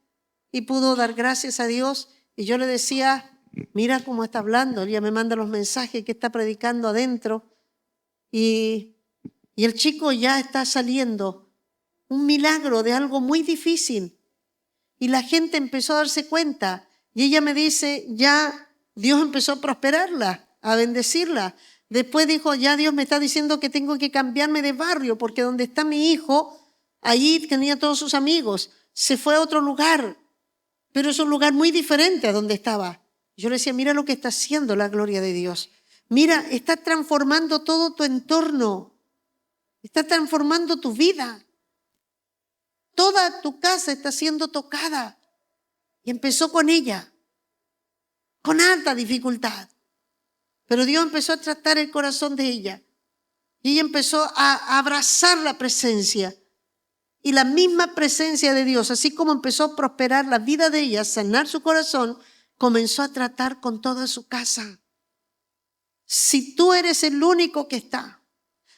y pudo dar gracias a Dios. Y yo le decía, mira cómo está hablando. Ella me manda los mensajes que está predicando adentro. Y el chico ya está saliendo. Un milagro de algo muy difícil. Y la gente empezó a darse cuenta. Y ella me dice, ya Dios empezó a prosperarla, a bendecirla. Después dijo, ya Dios me está diciendo que tengo que cambiarme de barrio, porque donde está mi hijo, allí tenía todos sus amigos. Se fue a otro lugar, pero es un lugar muy diferente a donde estaba. Yo le decía, mira lo que está haciendo la gloria de Dios. Mira, está transformando todo tu entorno. Está transformando tu vida. Toda tu casa está siendo tocada. Y empezó con ella, con alta dificultad. Pero Dios empezó a tratar el corazón de ella. Y ella empezó a abrazar la presencia. Y la misma presencia de Dios, así como empezó a prosperar la vida de ella, sanar su corazón, comenzó a tratar con toda su casa. Si tú eres el único que está,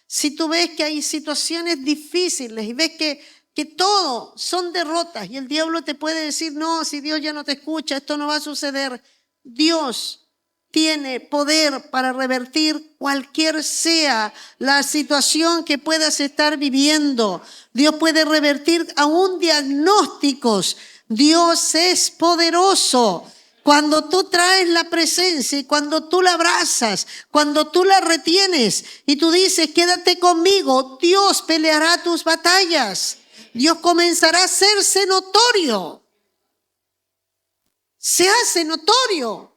si tú ves que hay situaciones difíciles y ves que todo son derrotas y el diablo te puede decir, no, si Dios ya no te escucha, esto no va a suceder. Dios tiene poder para revertir cualquier sea la situación que puedas estar viviendo. Dios puede revertir aún diagnósticos. Dios es poderoso. Cuando tú traes la presencia y cuando tú la abrazas, cuando tú la retienes y tú dices, quédate conmigo, Dios peleará tus batallas. Dios comenzará a hacerse notorio. Se hace notorio.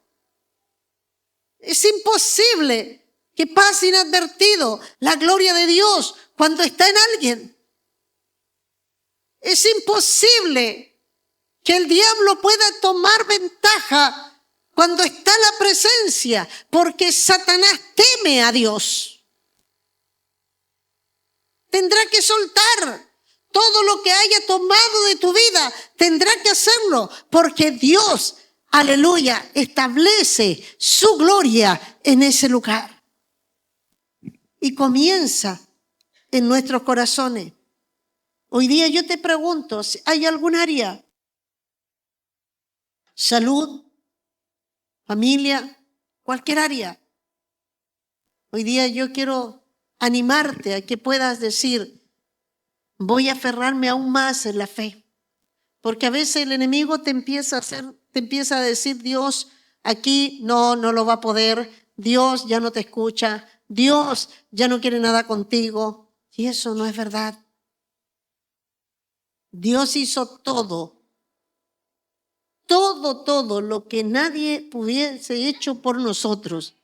Es imposible que pase inadvertido la gloria de Dios cuando está en alguien. Es imposible que el diablo pueda tomar ventaja cuando está la presencia, porque Satanás teme a Dios. Tendrá que soltar todo lo que haya tomado de tu vida, tendrá que hacerlo, porque Dios, aleluya, establece su gloria en ese lugar. Y comienza en nuestros corazones. Hoy día yo te pregunto, ¿hay algún área? Salud, familia, cualquier área. Hoy día yo quiero animarte a que puedas decir, voy a aferrarme aún más en la fe. Porque a veces el enemigo te empieza a decir, Dios, aquí no lo va a poder. Dios ya no te escucha. Dios ya no quiere nada contigo. Y eso no es verdad. Dios hizo todo lo que nadie hubiese hecho por nosotros.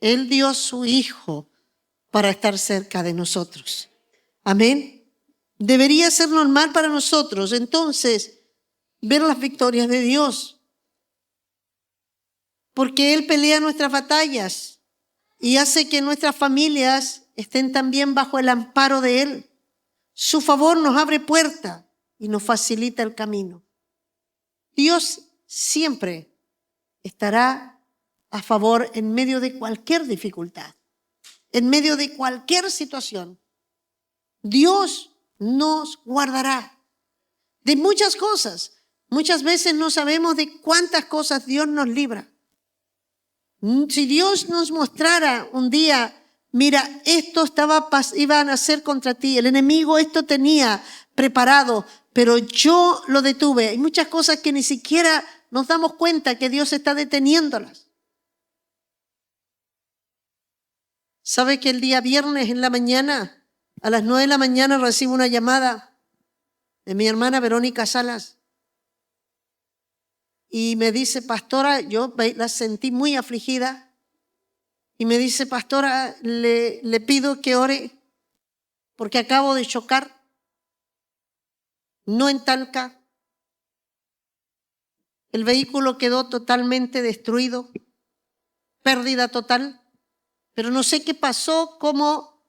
Él dio a su Hijo para estar cerca de nosotros. Amén. Debería ser normal para nosotros, entonces, ver las victorias de Dios. Porque Él pelea nuestras batallas y hace que nuestras familias estén también bajo el amparo de Él. Su favor nos abre puerta y nos facilita el camino. Dios siempre estará a favor en medio de cualquier dificultad, en medio de cualquier situación. Dios nos guardará de muchas cosas. Muchas veces no sabemos de cuántas cosas Dios nos libra. Si Dios nos mostrara un día mira, esto iban a hacer contra ti, el enemigo esto tenía preparado, pero yo lo detuve. Hay muchas cosas que ni siquiera nos damos cuenta que Dios está deteniéndolas. ¿Sabe que el día viernes en la mañana, a las 9 de la mañana, recibo una llamada de mi hermana Verónica Salas? Y me dice, pastora, yo la sentí muy afligida. Y me dice, pastora, le pido que ore porque acabo de chocar. No en Talca. El vehículo quedó totalmente destruido, pérdida total. Pero no sé qué pasó, cómo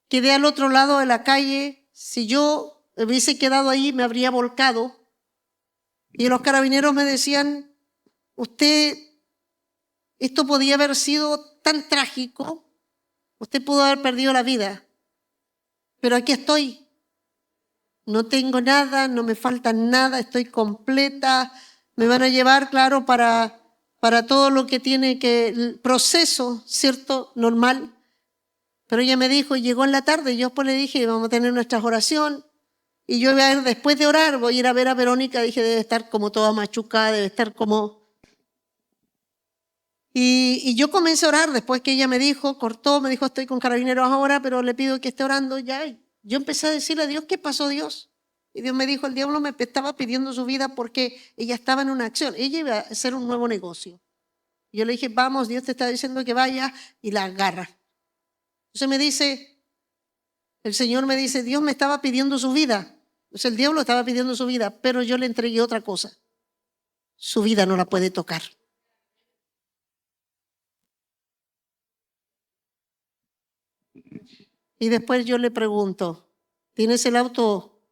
quedé al otro lado de la calle. Si yo hubiese quedado ahí, me habría volcado. Y los carabineros me decían, usted, esto podía haber sido tan trágico, usted pudo haber perdido la vida. Pero aquí estoy. No tengo nada, no me falta nada, estoy completa. Me van a llevar, claro, para todo lo que tiene que, el proceso, ¿cierto? Normal. Pero ella me dijo, llegó en la tarde, y yo después le dije, vamos a tener nuestra oración. Y yo voy a ir, después de orar, voy a ir a ver a Verónica. Dije, debe estar como toda machucada, debe estar como... Y yo comencé a orar después que ella me dijo, cortó, me dijo, estoy con carabineros ahora, pero le pido que esté orando ya. Yo empecé a decirle a Dios, ¿qué pasó, Dios? Y Dios me dijo, el diablo me estaba pidiendo su vida porque ella estaba en una acción. Ella iba a hacer un nuevo negocio. Y yo le dije, vamos, Dios te está diciendo que vaya, y la agarra. Entonces me dice, el Señor me dice, Dios me estaba pidiendo su vida. Entonces el diablo estaba pidiendo su vida, pero yo le entregué otra cosa. Su vida no la puede tocar. Y después yo le pregunto, ¿tienes el auto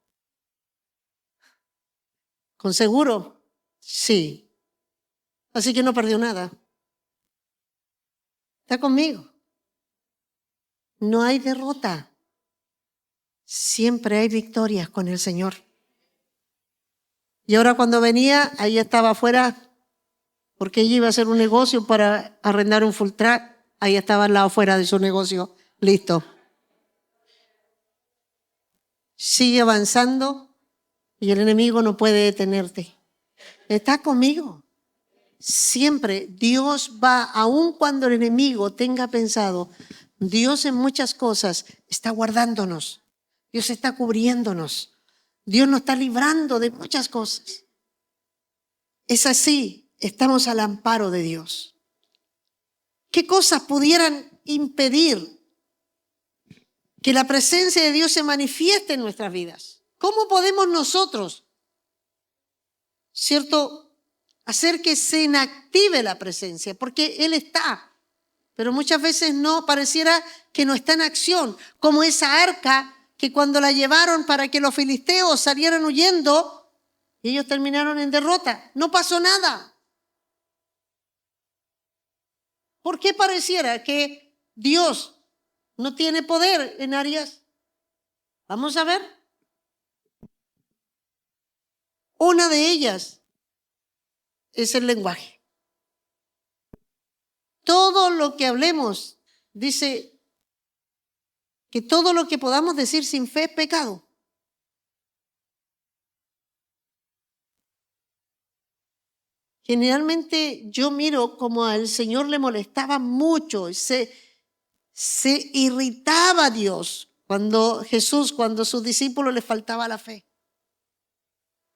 con seguro? Sí. Así que no perdió nada. Está conmigo. No hay derrota. Siempre hay victorias con el Señor. Y ahora cuando venía, ahí estaba afuera, porque ella iba a hacer un negocio para arrendar un full track. Ahí estaba al lado afuera de su negocio. Listo. Sigue avanzando y el enemigo no puede detenerte. Está conmigo. Siempre Dios va, aun cuando el enemigo tenga pensado, Dios en muchas cosas está guardándonos. Dios está cubriéndonos. Dios nos está librando de muchas cosas. Es así, estamos al amparo de Dios. ¿Qué cosas pudieran impedir que la presencia de Dios se manifieste en nuestras vidas? ¿Cómo podemos nosotros, cierto, hacer que se inactive la presencia? Porque Él está, pero muchas veces no, pareciera que no está en acción, como esa arca que cuando la llevaron para que los filisteos salieran huyendo, ellos terminaron en derrota. No pasó nada. ¿Por qué pareciera que Dios no tiene poder en áreas? Vamos a ver. Una de ellas es el lenguaje. Todo lo que hablemos, dice que todo lo que podamos decir sin fe es pecado. Generalmente yo miro como al Señor le molestaba mucho, se irritaba a Dios cuando sus discípulos les faltaba la fe.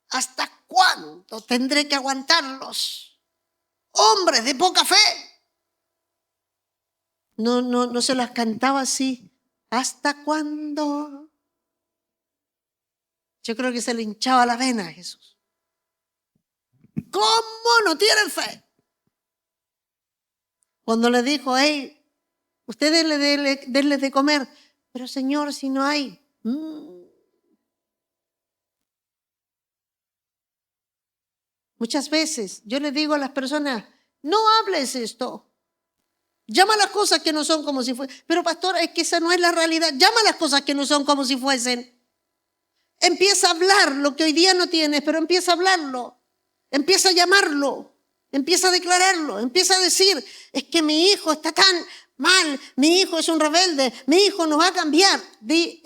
¿Hasta cuándo tendré que aguantarlos? Hombres de poca fe. No se las cantaba así. ¿Hasta cuándo? Yo creo que se le hinchaba la vena a Jesús. ¿Cómo no tienen fe? Cuando le dijo, hey, ustedes denle de comer. Pero Señor, si no hay. Muchas veces yo le digo a las personas, no hables esto. Llama las cosas que no son como si fuesen. Pero pastor, es que esa no es la realidad. Llama las cosas que no son como si fuesen. Empieza a hablar lo que hoy día no tienes, pero empieza a hablarlo. Empieza a llamarlo. Empieza a declararlo. Empieza a decir, es que mi hijo está tan mal, mi hijo es un rebelde, mi hijo no va a cambiar. Di,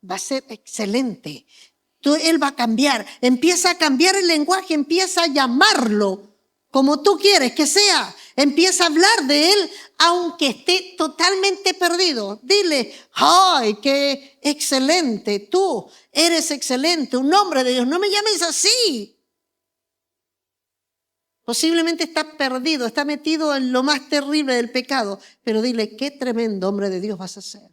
va a ser excelente. Él va a cambiar. Empieza a cambiar el lenguaje, empieza a llamarlo como tú quieres que sea. Empieza a hablar de él aunque esté totalmente perdido. Dile, ¡ay, qué excelente! Tú eres excelente, un hombre de Dios. No me llames así. Posiblemente está perdido, está metido en lo más terrible del pecado. Pero dile, qué tremendo hombre de Dios vas a ser.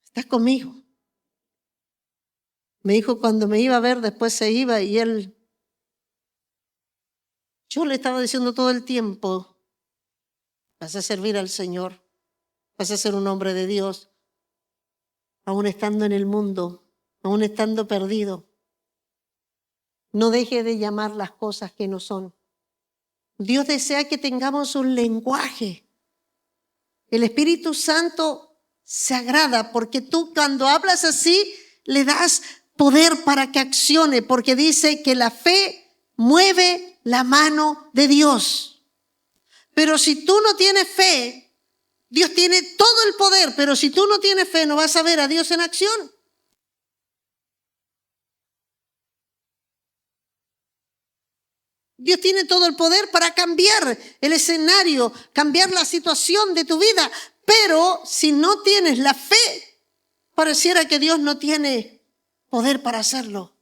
¿Estás conmigo? Me dijo cuando me iba a ver, después se iba y yo le estaba diciendo todo el tiempo, vas a servir al Señor, vas a ser un hombre de Dios, aún estando en el mundo, aún estando perdido. No deje de llamar las cosas que no son. Dios desea que tengamos un lenguaje. El Espíritu Santo se agrada porque tú cuando hablas así le das poder para que accione, porque dice que la fe mueve la mano de Dios. Pero si tú no tienes fe, Dios tiene todo el poder, pero si tú no tienes fe no vas a ver a Dios en acción. Dios tiene todo el poder para cambiar el escenario, cambiar la situación de tu vida. Pero si no tienes la fe, pareciera que Dios no tiene poder para hacerlo.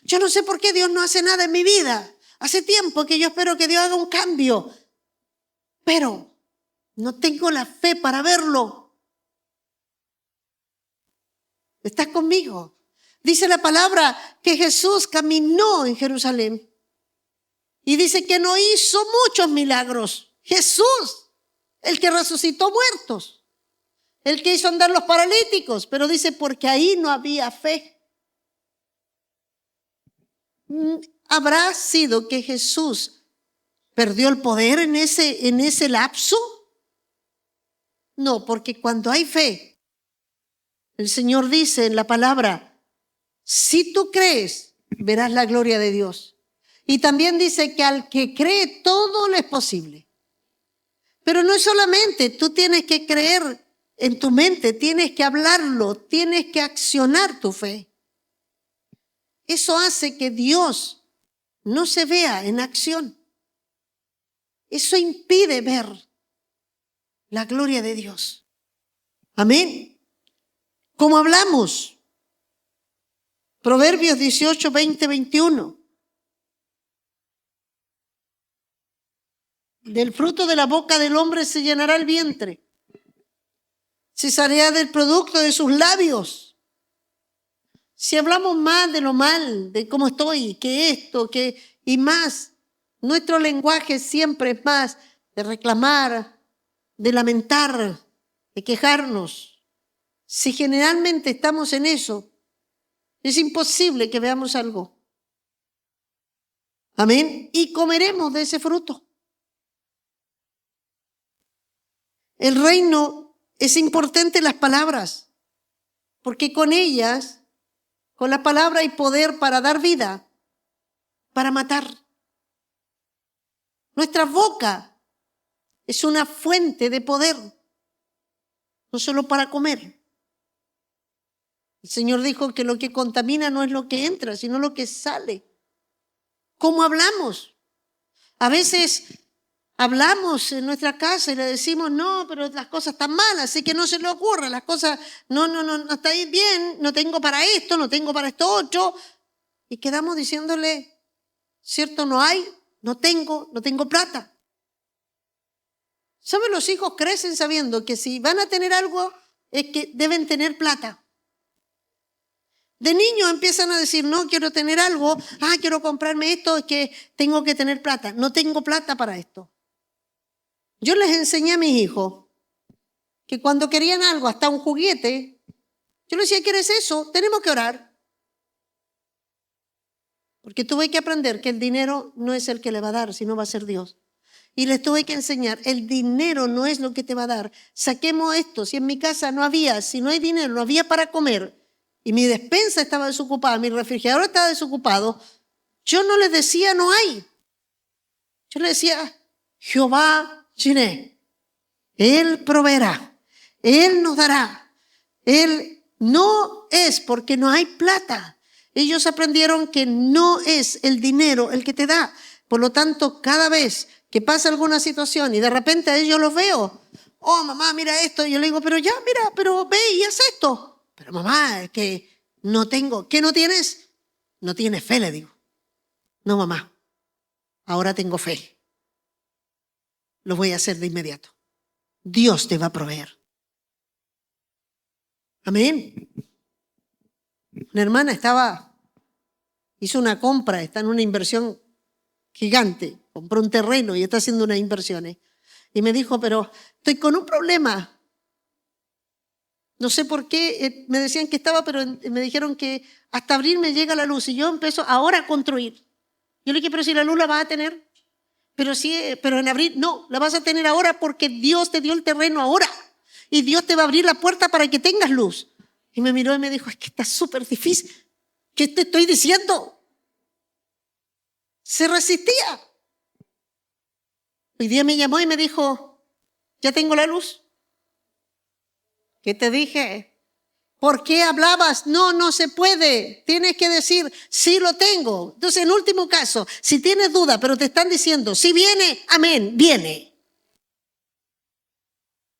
Yo no sé por qué Dios no hace nada en mi vida. Hace tiempo que yo espero que Dios haga un cambio. Pero no tengo la fe para verlo. ¿Estás conmigo? Dice la palabra que Jesús caminó en Jerusalén. Y dice que no hizo muchos milagros. Jesús, el que resucitó muertos, el que hizo andar los paralíticos, pero dice porque ahí no había fe. ¿Habrá sido que Jesús perdió el poder en ese lapso? No, porque cuando hay fe, el Señor dice en la palabra, si tú crees, verás la gloria de Dios. Y también dice que al que cree todo le es posible. Pero no es solamente, tú tienes que creer en tu mente, tienes que hablarlo, tienes que accionar tu fe. Eso hace que Dios no se vea en acción. Eso impide ver la gloria de Dios. Amén. Como hablamos, Proverbios 18, 20, 21. Del fruto de la boca del hombre se llenará el vientre. Se saciará del producto de sus labios. Si hablamos más de lo mal, de cómo estoy, que esto, y más, nuestro lenguaje siempre es más de reclamar, de lamentar, de quejarnos. Si generalmente estamos en eso, es imposible que veamos algo. Amén. Y comeremos de ese fruto. El reino es importante las palabras, porque con ellas, con la palabra hay poder para dar vida, para matar. Nuestra boca es una fuente de poder, no solo para comer. El Señor dijo que lo que contamina no es lo que entra, sino lo que sale. ¿Cómo hablamos? A veces hablamos en nuestra casa y le decimos, no, pero las cosas están malas, así que no se le ocurra, las cosas no está bien, no tengo para esto, no tengo para esto otro. Y quedamos diciéndole, cierto, no hay, no tengo plata. ¿Saben? Los hijos crecen sabiendo que si van a tener algo, es que deben tener plata. De niños empiezan a decir, no, quiero tener algo, quiero comprarme esto, es que tengo que tener plata. No tengo plata para esto. Yo les enseñé a mis hijos que cuando querían algo, hasta un juguete, yo les decía, ¿quieres eso? Tenemos que orar. Porque tuve que aprender que el dinero no es el que le va a dar, sino va a ser Dios. Y les tuve que enseñar, el dinero no es lo que te va a dar. Saquemos esto, si en mi casa no había, si no hay dinero, no había para comer, y mi despensa estaba desocupada, mi refrigerador estaba desocupado, yo no les decía no hay. Yo le decía, Jehová Jireh, Él proveerá, Él nos dará. Él no es porque no hay plata. Ellos aprendieron que no es el dinero el que te da. Por lo tanto, cada vez que pasa alguna situación y de repente a ellos los veo, oh mamá, mira esto, y yo le digo, pero ya, mira, pero ve y haz esto. Pero mamá, es que no tengo. ¿Qué no tienes? No tienes fe, le digo. No, mamá, ahora tengo fe. Lo voy a hacer de inmediato. Dios te va a proveer. Amén. Una hermana hizo una compra, está en una inversión gigante, compró un terreno y está haciendo unas inversiones. Y me dijo, pero estoy con un problema. No sé por qué, me decían que estaba, pero me dijeron que hasta abril me llega la luz y yo empiezo ahora a construir. Yo le dije, pero si la luz la vas a tener, pero en abril, no, la vas a tener ahora porque Dios te dio el terreno ahora y Dios te va a abrir la puerta para que tengas luz. Y me miró y me dijo, es que está súper difícil. ¿Qué te estoy diciendo? Se resistía. Hoy día me llamó y me dijo, ¿ya tengo la luz? ¿Qué te dije? ¿Por qué hablabas? No, no se puede. Tienes que decir, sí lo tengo. Entonces, en último caso, si tienes duda, pero te están diciendo, si viene, amén, viene.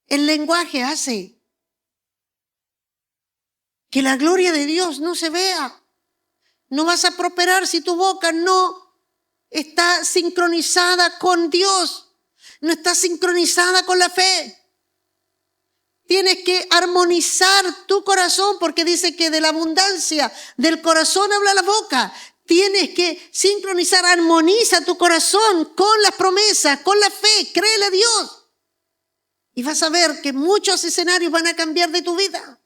El lenguaje hace que la gloria de Dios no se vea. No vas a prosperar si tu boca no está sincronizada con Dios, no está sincronizada con la fe. Tienes que armonizar tu corazón porque dice que de la abundancia del corazón habla la boca. Tienes que sincronizar, armoniza tu corazón con las promesas, con la fe, créele a Dios. Y vas a ver que muchos escenarios van a cambiar de tu vida.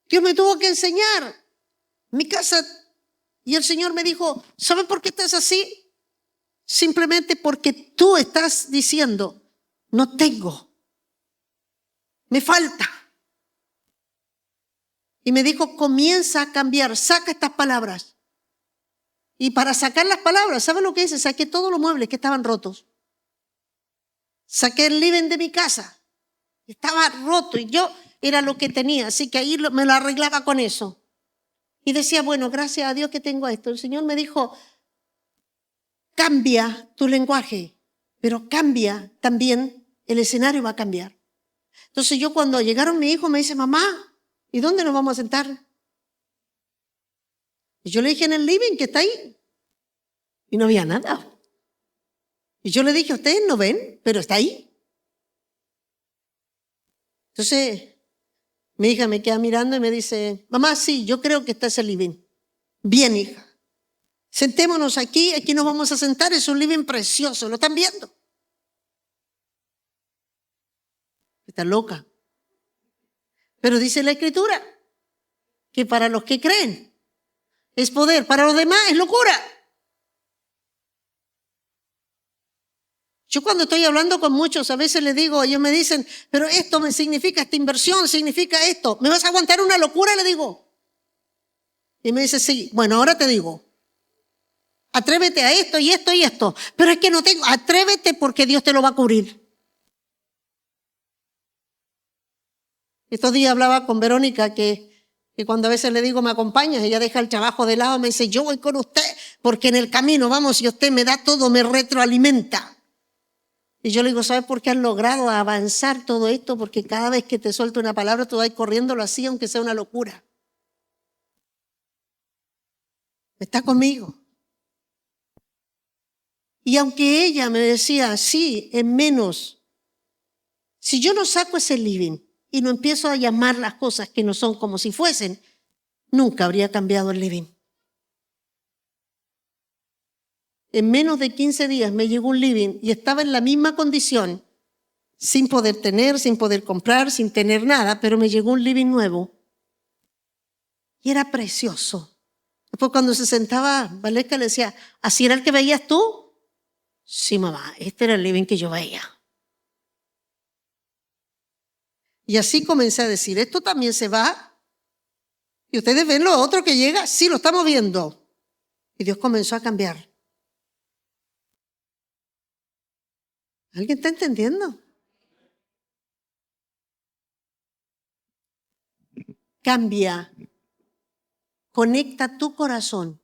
Dios me tuvo que enseñar. Mi casa, y el Señor me dijo, ¿sabes por qué estás así? Simplemente porque tú estás diciendo, no tengo, me falta. Y me dijo, comienza a cambiar, saca estas palabras. Y para sacar las palabras, ¿sabes lo que hice? Saqué todos los muebles que estaban rotos. Saqué el living de mi casa, estaba roto y yo era lo que tenía, así que ahí me lo arreglaba con eso. Y decía, bueno, gracias a Dios que tengo esto. El Señor me dijo, cambia tu lenguaje, pero cambia también, el escenario va a cambiar. Entonces yo cuando llegaron mi hijo me dice, mamá, ¿y dónde nos vamos a sentar? Y yo le dije, en el living que está ahí. Y no había nada. Y yo le dije, ustedes no ven, pero está ahí. Entonces mi hija me queda mirando y me dice, mamá, sí, yo creo que está ese living. Bien, hija. Sentémonos aquí nos vamos a sentar, es un living precioso, ¿lo están viendo? Está loca. Pero dice la Escritura que para los que creen es poder, para los demás es locura. Yo cuando estoy hablando con muchos, a veces les digo, ellos me dicen, pero esto me significa, esta inversión significa esto. ¿Me vas a aguantar una locura? Le digo. Y me dice, sí, bueno, ahora te digo, atrévete a esto y esto y esto. Pero es que no tengo, atrévete porque Dios te lo va a cubrir. Estos días hablaba con Verónica que cuando a veces le digo, me acompañas, ella deja el trabajo de lado, me dice, yo voy con usted porque en el camino, vamos, y usted me da todo, me retroalimenta. Y yo le digo, ¿sabes por qué has logrado avanzar todo esto? Porque cada vez que te suelto una palabra, tú vas corriéndolo así, aunque sea una locura. Está conmigo. Y aunque ella me decía, sí, en menos, si yo no saco ese living y no empiezo a llamar las cosas que no son como si fuesen, nunca habría cambiado el living. En menos de 15 días me llegó un living y estaba en la misma condición, sin poder tener, sin poder comprar, sin tener nada, pero me llegó un living nuevo. Y era precioso. Después cuando se sentaba, Valesca le decía, ¿así era el que veías tú? Sí, mamá, este era el living que yo veía. Y así comencé a decir, esto también se va. Y ustedes ven lo otro que llega, sí, lo estamos viendo. Y Dios comenzó a cambiar. ¿Alguien está entendiendo? Cambia, conecta tu corazón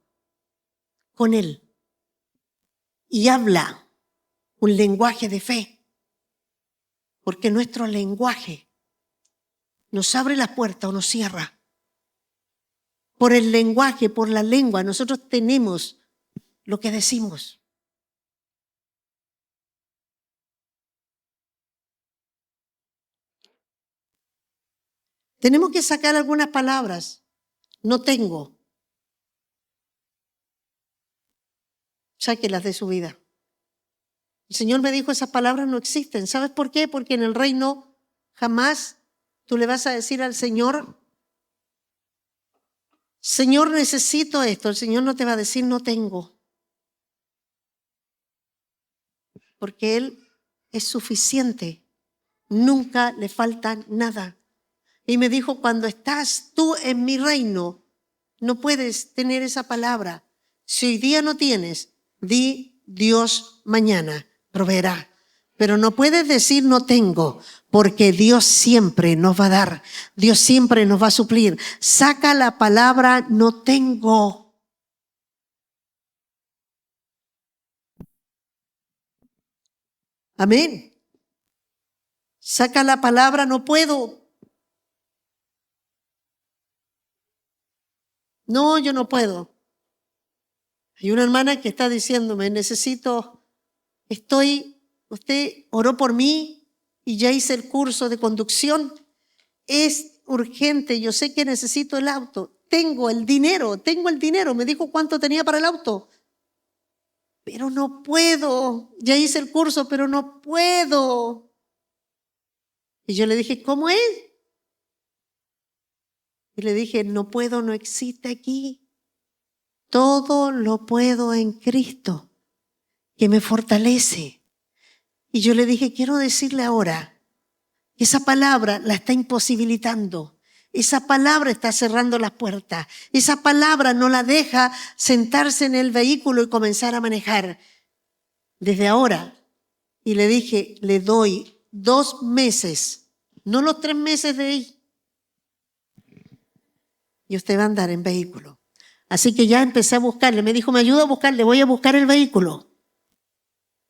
con Él y habla un lenguaje de fe, porque nuestro lenguaje nos abre la puerta o nos cierra. Por el lenguaje, por la lengua, nosotros tenemos lo que decimos. Tenemos que sacar algunas palabras. No tengo. Sáquelas de su vida. El Señor me dijo, esas palabras no existen. ¿Sabes por qué? Porque en el reino jamás tú le vas a decir al Señor, Señor, necesito esto. El Señor no te va a decir, no tengo. Porque Él es suficiente. Nunca le falta nada. Y me dijo, cuando estás tú en mi reino, no puedes tener esa palabra. Si hoy día no tienes, di Dios mañana proveerá. Pero no puedes decir no tengo, porque Dios siempre nos va a dar. Dios siempre nos va a suplir. Saca la palabra no tengo. Amén. Saca la palabra no puedo. No, yo no puedo. Hay una hermana que está diciéndome, usted oró por mí y ya hice el curso de conducción. Es urgente, yo sé que necesito el auto. Tengo el dinero. Me dijo cuánto tenía para el auto. Pero no puedo. Ya hice el curso, pero no puedo. Y yo le dije, ¿cómo es? Y le dije, no puedo, no existe aquí. Todo lo puedo en Cristo, que me fortalece. Y yo le dije, quiero decirle ahora, esa palabra la está imposibilitando. Esa palabra está cerrando las puertas. Esa palabra no la deja sentarse en el vehículo y comenzar a manejar. Desde ahora. Y le dije, le doy 2 meses, no los 3 meses de ahí. Y usted va a andar en vehículo. Así que ya empecé a buscarle. Me dijo, me ayuda a buscarle, voy a buscar el vehículo.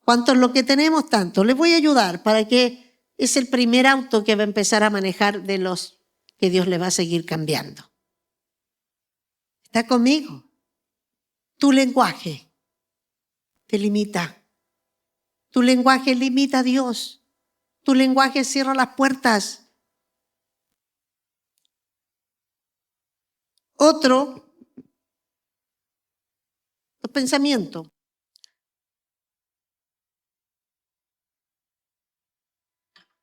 ¿Cuánto es lo que tenemos? Tanto. Les voy a ayudar para que es el primer auto que va a empezar a manejar de los que Dios le va a seguir cambiando. ¿Está conmigo? Tu lenguaje te limita. Tu lenguaje limita a Dios. Tu lenguaje cierra las puertas. Otro, los pensamientos.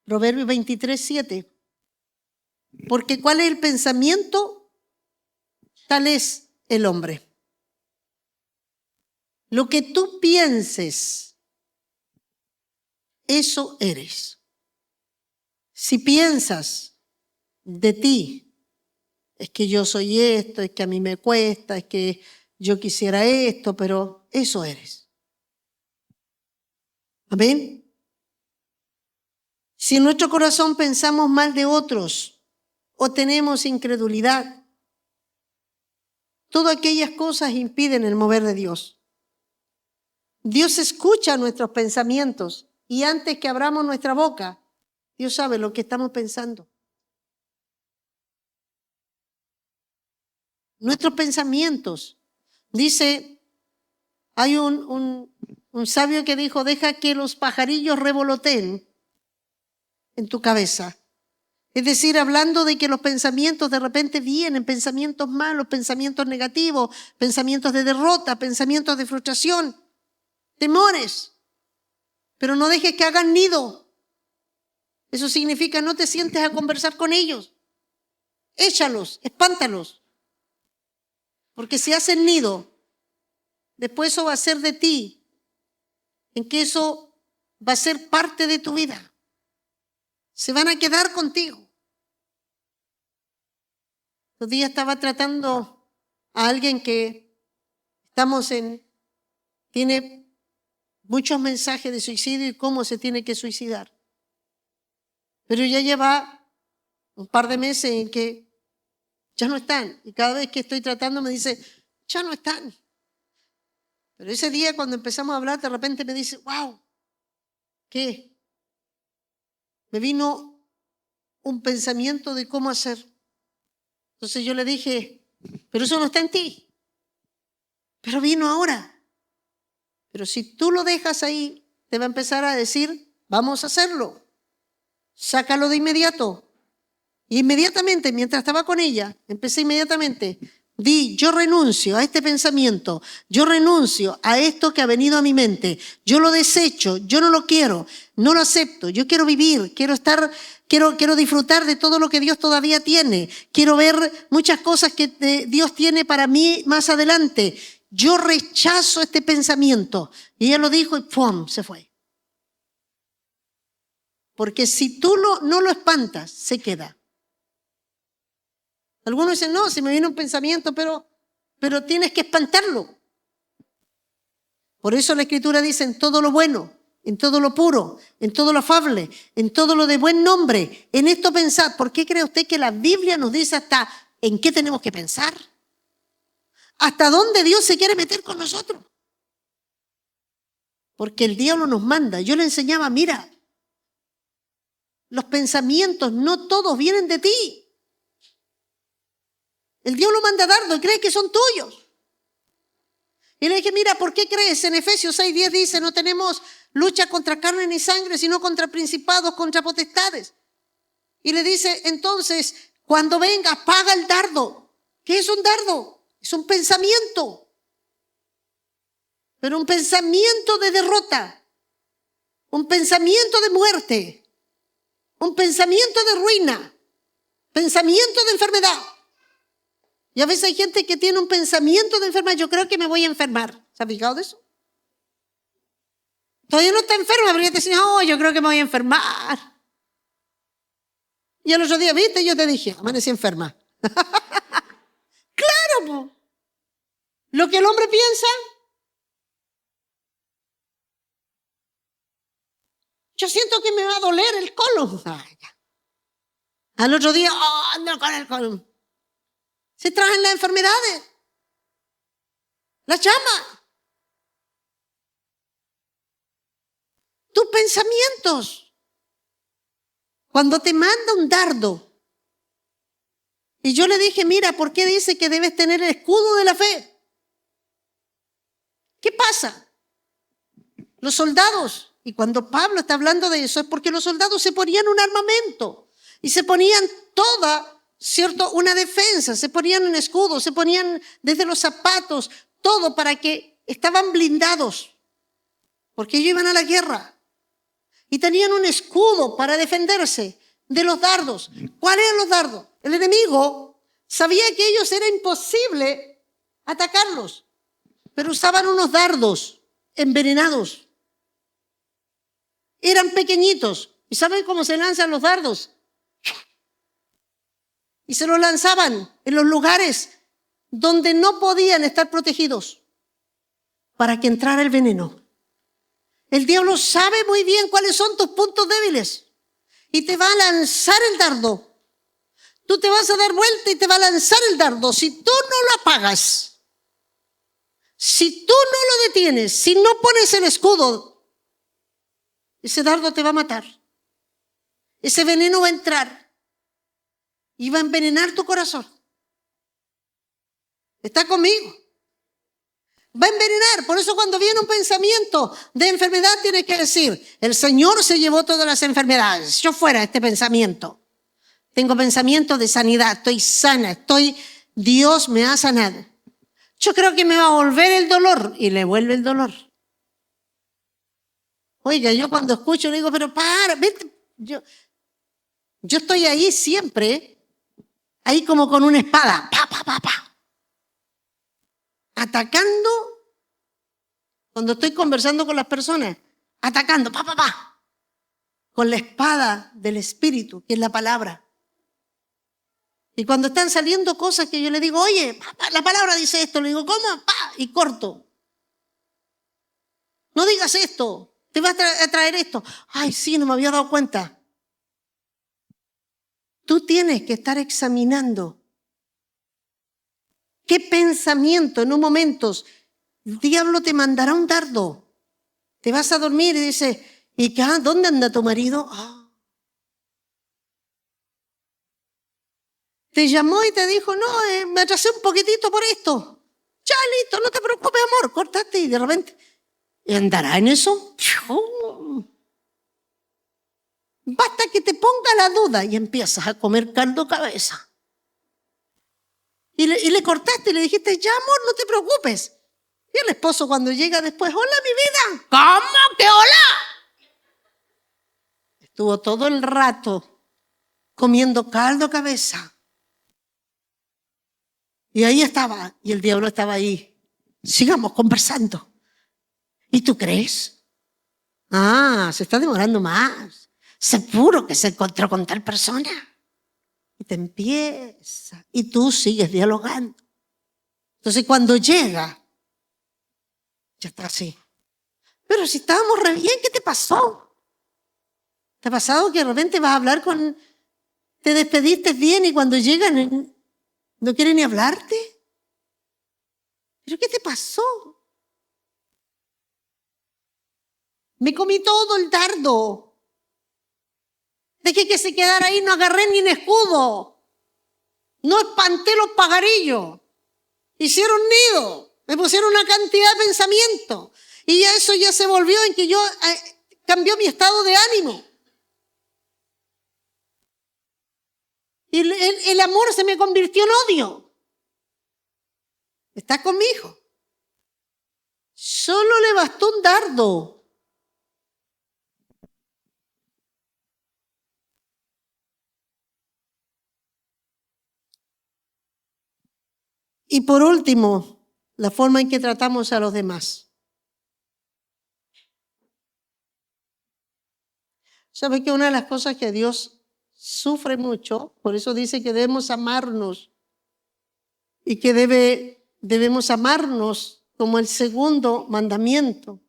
Proverbios 23:7. Porque ¿cuál es el pensamiento? Tal es el hombre. Lo que tú pienses, eso eres. Si piensas de ti, es que yo soy esto, es que a mí me cuesta, es que yo quisiera esto, pero eso eres. Amén. Si en nuestro corazón pensamos mal de otros o tenemos incredulidad, todas aquellas cosas impiden el mover de Dios. Dios escucha nuestros pensamientos y antes que abramos nuestra boca, Dios sabe lo que estamos pensando. Nuestros pensamientos. Dice, hay un sabio que dijo, deja que los pajarillos revoloteen en tu cabeza. Es decir, hablando de que los pensamientos de repente vienen, pensamientos malos, pensamientos negativos, pensamientos de derrota, pensamientos de frustración, temores. Pero no dejes que hagan nido. Eso significa no te sientes a conversar con ellos. Échalos, espántalos. Porque si hacen nido, después eso va a ser de ti, en que eso va a ser parte de tu vida. Se van a quedar contigo. Los días estaba tratando a alguien que tiene muchos mensajes de suicidio y cómo se tiene que suicidar. Pero ya lleva un par de meses en que ya no están. Y cada vez que estoy tratando me dice, ya no están. Pero ese día cuando empezamos a hablar, de repente me dice, wow, ¿qué? Me vino un pensamiento de cómo hacer. Entonces yo le dije, pero eso no está en ti. Pero vino ahora. Pero si tú lo dejas ahí, te va a empezar a decir, vamos a hacerlo. Sácalo de inmediato. Y inmediatamente, mientras estaba con ella, empecé inmediatamente. Yo renuncio a este pensamiento, yo renuncio a esto que ha venido a mi mente, yo lo desecho, yo no lo quiero, no lo acepto, yo quiero vivir, quiero disfrutar de todo lo que Dios todavía tiene, quiero ver muchas cosas que Dios tiene para mí más adelante. Yo rechazo este pensamiento. Y ella lo dijo y ¡pum!, se fue. Porque si tú no lo espantas, se queda. Algunos dicen, no, si me viene un pensamiento, pero tienes que espantarlo. Por eso la Escritura dice, en todo lo bueno, en todo lo puro, en todo lo afable, en todo lo de buen nombre, en esto pensad. ¿Por qué cree usted que la Biblia nos dice hasta en qué tenemos que pensar? ¿Hasta dónde Dios se quiere meter con nosotros? Porque el diablo nos manda. Yo le enseñaba, mira, los pensamientos no todos vienen de ti. El diablo manda dardo y cree que son tuyos. Y le dije, mira, ¿por qué crees? En Efesios 6:10 dice, no tenemos lucha contra carne ni sangre, sino contra principados, contra potestades. Y le dice, entonces, cuando venga, apaga el dardo. ¿Qué es un dardo? Es un pensamiento. Pero un pensamiento de derrota. Un pensamiento de muerte. Un pensamiento de ruina. Pensamiento de enfermedad. Y a veces hay gente que tiene un pensamiento de enfermedad. Yo creo que me voy a enfermar. ¿Se ha fijado de eso? Todavía no está enferma, pero ya te dice, oh, yo creo que me voy a enfermar. Y el otro día, viste, yo te dije, amanecí enferma. Claro, po. Lo que el hombre piensa. Yo siento que me va a doler el colon. Al otro día, oh, ando con el colon. Se traen las enfermedades, las llamas, tus pensamientos. Cuando te manda un dardo, y yo le dije, mira, ¿por qué dice que debes tener el escudo de la fe? ¿Qué pasa? Los soldados, y cuando Pablo está hablando de eso, es porque los soldados se ponían un armamento y se ponían toda, ¿cierto?, una defensa, se ponían un escudo, se ponían desde los zapatos, todo para que estaban blindados, porque ellos iban a la guerra y tenían un escudo para defenderse de los dardos. ¿Cuáles eran los dardos? El enemigo sabía que ellos era imposible atacarlos, pero usaban unos dardos envenenados. Eran pequeñitos. ¿Y saben cómo se lanzan los dardos? Y se los lanzaban en los lugares donde no podían estar protegidos para que entrara el veneno. El diablo sabe muy bien cuáles son tus puntos débiles y te va a lanzar el dardo. Tú te vas a dar vuelta y te va a lanzar el dardo. Si tú no lo apagas, si tú no lo detienes, si no pones el escudo, ese dardo te va a matar. Ese veneno va a entrar y va a envenenar tu corazón. ¿Está conmigo? Va a envenenar. Por eso cuando viene un pensamiento de enfermedad tienes que decir, el Señor se llevó todas las enfermedades. Yo fuera este pensamiento. Tengo pensamiento de sanidad. Estoy sana. Dios me ha sanado. Yo creo que me va a volver el dolor. Y le vuelve el dolor. Oiga, yo cuando escucho le digo, pero para, vete. Yo estoy ahí siempre. Ahí como con una espada, atacando, cuando estoy conversando con las personas, atacando, con la espada del Espíritu, que es la palabra. Y cuando están saliendo cosas que yo le digo, oye, la palabra dice esto, le digo, ¿cómo? Y corto. no digas esto, te va a traer esto. Ay, sí, no me había dado cuenta. Tú tienes que estar examinando qué pensamiento en un momento el diablo te mandará un dardo. Te vas a dormir y dices, ¿y qué? ¿Dónde anda tu marido? Te llamó y te dijo, no, me atrasé un poquitito por esto. Ya, listo, no te preocupes, amor, cortaste y de repente, ¿y andará en eso? Basta que te ponga la duda y empiezas a comer caldo cabeza. Y le cortaste y le dijiste, ya, amor, no te preocupes. Y el esposo cuando llega después, hola, mi vida. ¿Cómo que hola? Estuvo todo el rato comiendo caldo cabeza. Y ahí estaba, y el diablo estaba ahí. Sigamos conversando. ¿Y tú crees? Se está demorando más. Seguro que se encontró con tal persona. Y te empieza, y tú sigues dialogando. Entonces cuando llega, ya está así. Pero si estábamos re bien, ¿qué te pasó? ¿Te ha pasado que de repente vas a hablar te despediste bien y cuando llegan no quieren ni hablarte? ¿Pero qué te pasó? Me comí todo el dardo. Dejé que se quedara ahí, no agarré ni un escudo. No espanté los pajarillos. Hicieron nido. Me pusieron una cantidad de pensamientos. Y ya eso ya se volvió en que cambió mi estado de ánimo. Y el amor se me convirtió en odio. ¿Estás conmigo? Solo le bastó un dardo. Y por último, la forma en que tratamos a los demás. ¿Sabe que una de las cosas que Dios sufre mucho? Por eso dice que debemos amarnos y que debemos amarnos como el segundo mandamiento,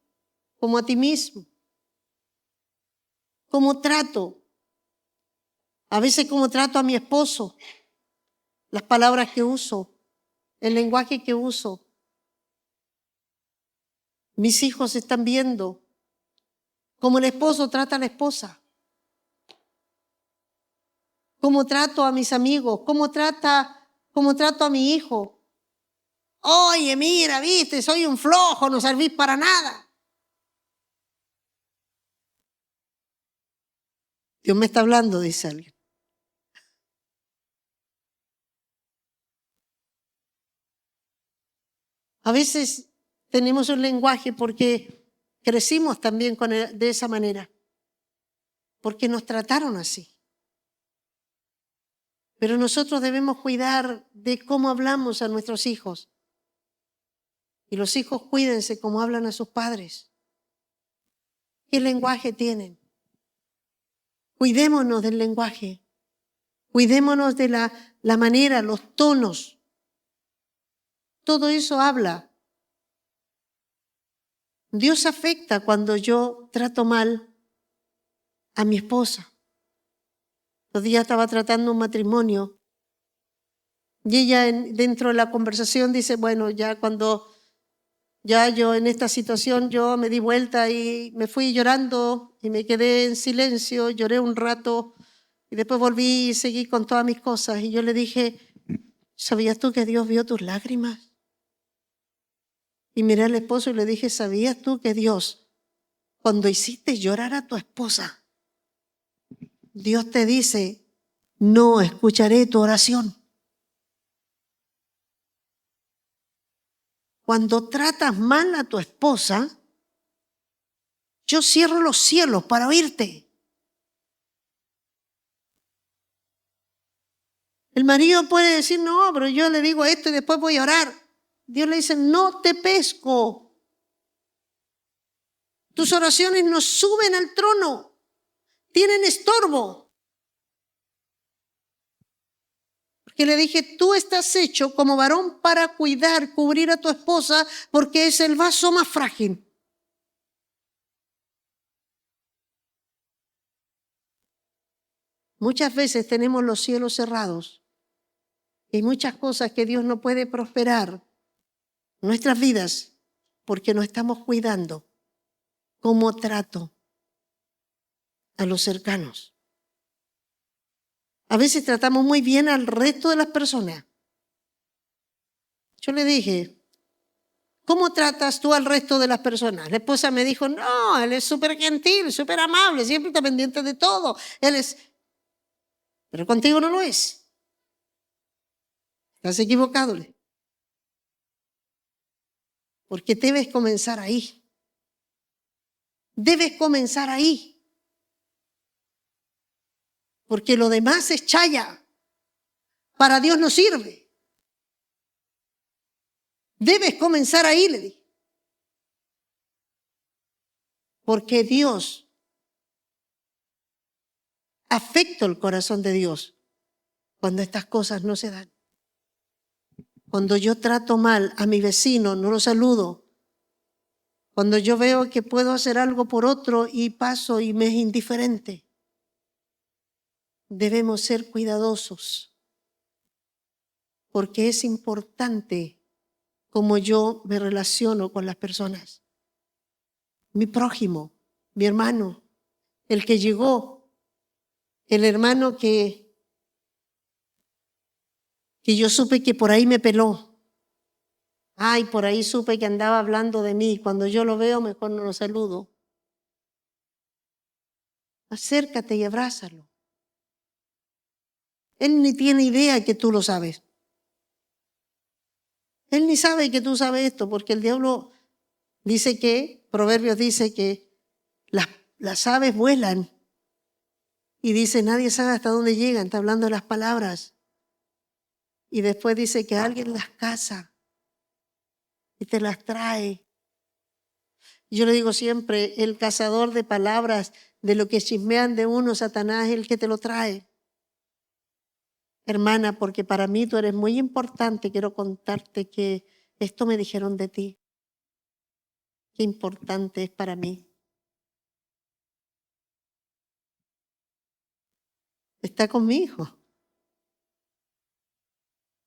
como a ti mismo. Como trato. A veces como trato a mi esposo, las palabras que uso, el lenguaje que uso. Mis hijos están viendo cómo el esposo trata a la esposa. Cómo trato a mis amigos, cómo trato a mi hijo. Oye, mira, viste, soy un flojo, no servís para nada. Dios me está hablando, dice alguien. A veces tenemos un lenguaje porque crecimos también de esa manera, porque nos trataron así. Pero nosotros debemos cuidar de cómo hablamos a nuestros hijos. Y los hijos cuídense cómo hablan a sus padres. ¿Qué lenguaje tienen? Cuidémonos del lenguaje. Cuidémonos de la manera, los tonos. Todo eso habla. Dios afecta cuando yo trato mal a mi esposa. Los días estaba tratando un matrimonio y ella dentro de la conversación dice, bueno, ya cuando ya yo en esta situación yo me di vuelta y me fui llorando y me quedé en silencio, lloré un rato y después volví y seguí con todas mis cosas. Y yo le dije, ¿sabías tú que Dios vio tus lágrimas? Y miré al esposo y le dije, ¿sabías tú que Dios, cuando hiciste llorar a tu esposa, Dios te dice, no escucharé tu oración? Cuando tratas mal a tu esposa, yo cierro los cielos para oírte. El marido puede decir, no, pero yo le digo esto y después voy a orar. Dios le dice, no te pesco. Tus oraciones no suben al trono. Tienen estorbo. Porque le dije, tú estás hecho como varón para cuidar, cubrir a tu esposa, porque es el vaso más frágil. muchas veces tenemos los cielos cerrados. Hay muchas cosas que Dios no puede prosperar en nuestras vidas porque no estamos cuidando cómo trato a los cercanos. A veces tratamos muy bien al resto de las personas. Yo le dije, ¿cómo tratas tú al resto de las personas? La esposa me dijo, no, él es súper gentil, súper amable, siempre está pendiente de todo. Pero contigo no lo es. Estás equivocado. Porque debes comenzar ahí. Debes comenzar ahí. Porque lo demás es chaya. Para Dios no sirve. Debes comenzar ahí, le dije. Porque Dios afecta el corazón de Dios cuando estas cosas no se dan. Cuando yo trato mal a mi vecino, no lo saludo. Cuando yo veo que puedo hacer algo por otro y paso y me es indiferente. Debemos ser cuidadosos. Porque es importante cómo yo me relaciono con las personas. Mi prójimo, mi hermano, el que llegó, el hermano que yo supe que por ahí me peló. Ay, por ahí supe que andaba hablando de mí. Cuando yo lo veo, mejor no lo saludo. Acércate y abrázalo. Él ni tiene idea que tú lo sabes. Él ni sabe que tú sabes esto, porque el diablo dice que, Proverbios dice que las aves vuelan. Y dice, nadie sabe hasta dónde llegan. Está hablando de las palabras. Y después dice que alguien las caza y te las trae. Yo le digo siempre, el cazador de palabras, de lo que chismean de uno, Satanás, es el que te lo trae. Hermana, porque para mí tú eres muy importante, quiero contarte que esto me dijeron de ti. Qué importante es para mí. Está con mi hijo.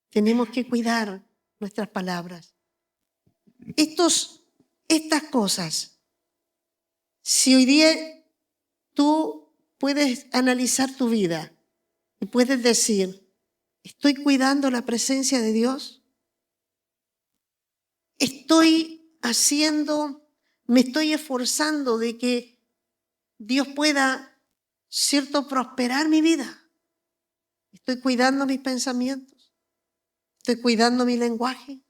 Tenemos que cuidar nuestras palabras. Estas cosas, si hoy día tú puedes analizar tu vida y puedes decir, ¿estoy cuidando la presencia de Dios? Me estoy esforzando de que Dios pueda, cierto, prosperar mi vida. Estoy cuidando mis pensamientos. Estoy cuidando mi lenguaje.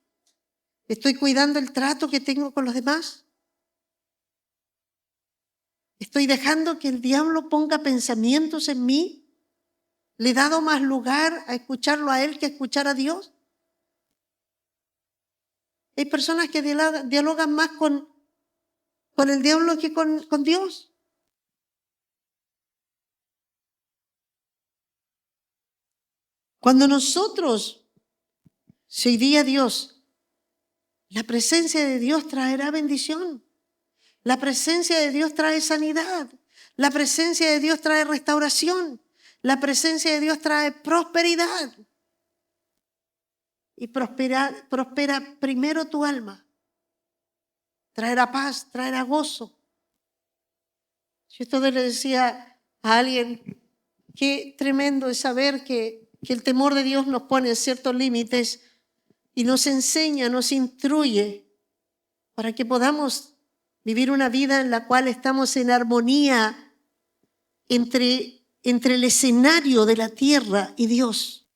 Estoy cuidando el trato que tengo con los demás. Estoy dejando que el diablo ponga pensamientos en mí. ¿Le he dado más lugar a escucharlo a él que a escuchar a Dios? Hay personas que dialogan más con el diablo que con Dios. Cuando nosotros, si hoy día Dios, la presencia de Dios traerá bendición. La presencia de Dios trae sanidad. La presencia de Dios trae restauración. La presencia de Dios trae prosperidad. Y prospera primero tu alma. Traerá paz, traerá gozo. Yo esto le decía a alguien, qué tremendo es saber que el temor de Dios nos pone ciertos límites y nos enseña, nos instruye para que podamos vivir una vida en la cual estamos en armonía entre el escenario de la tierra y Dios.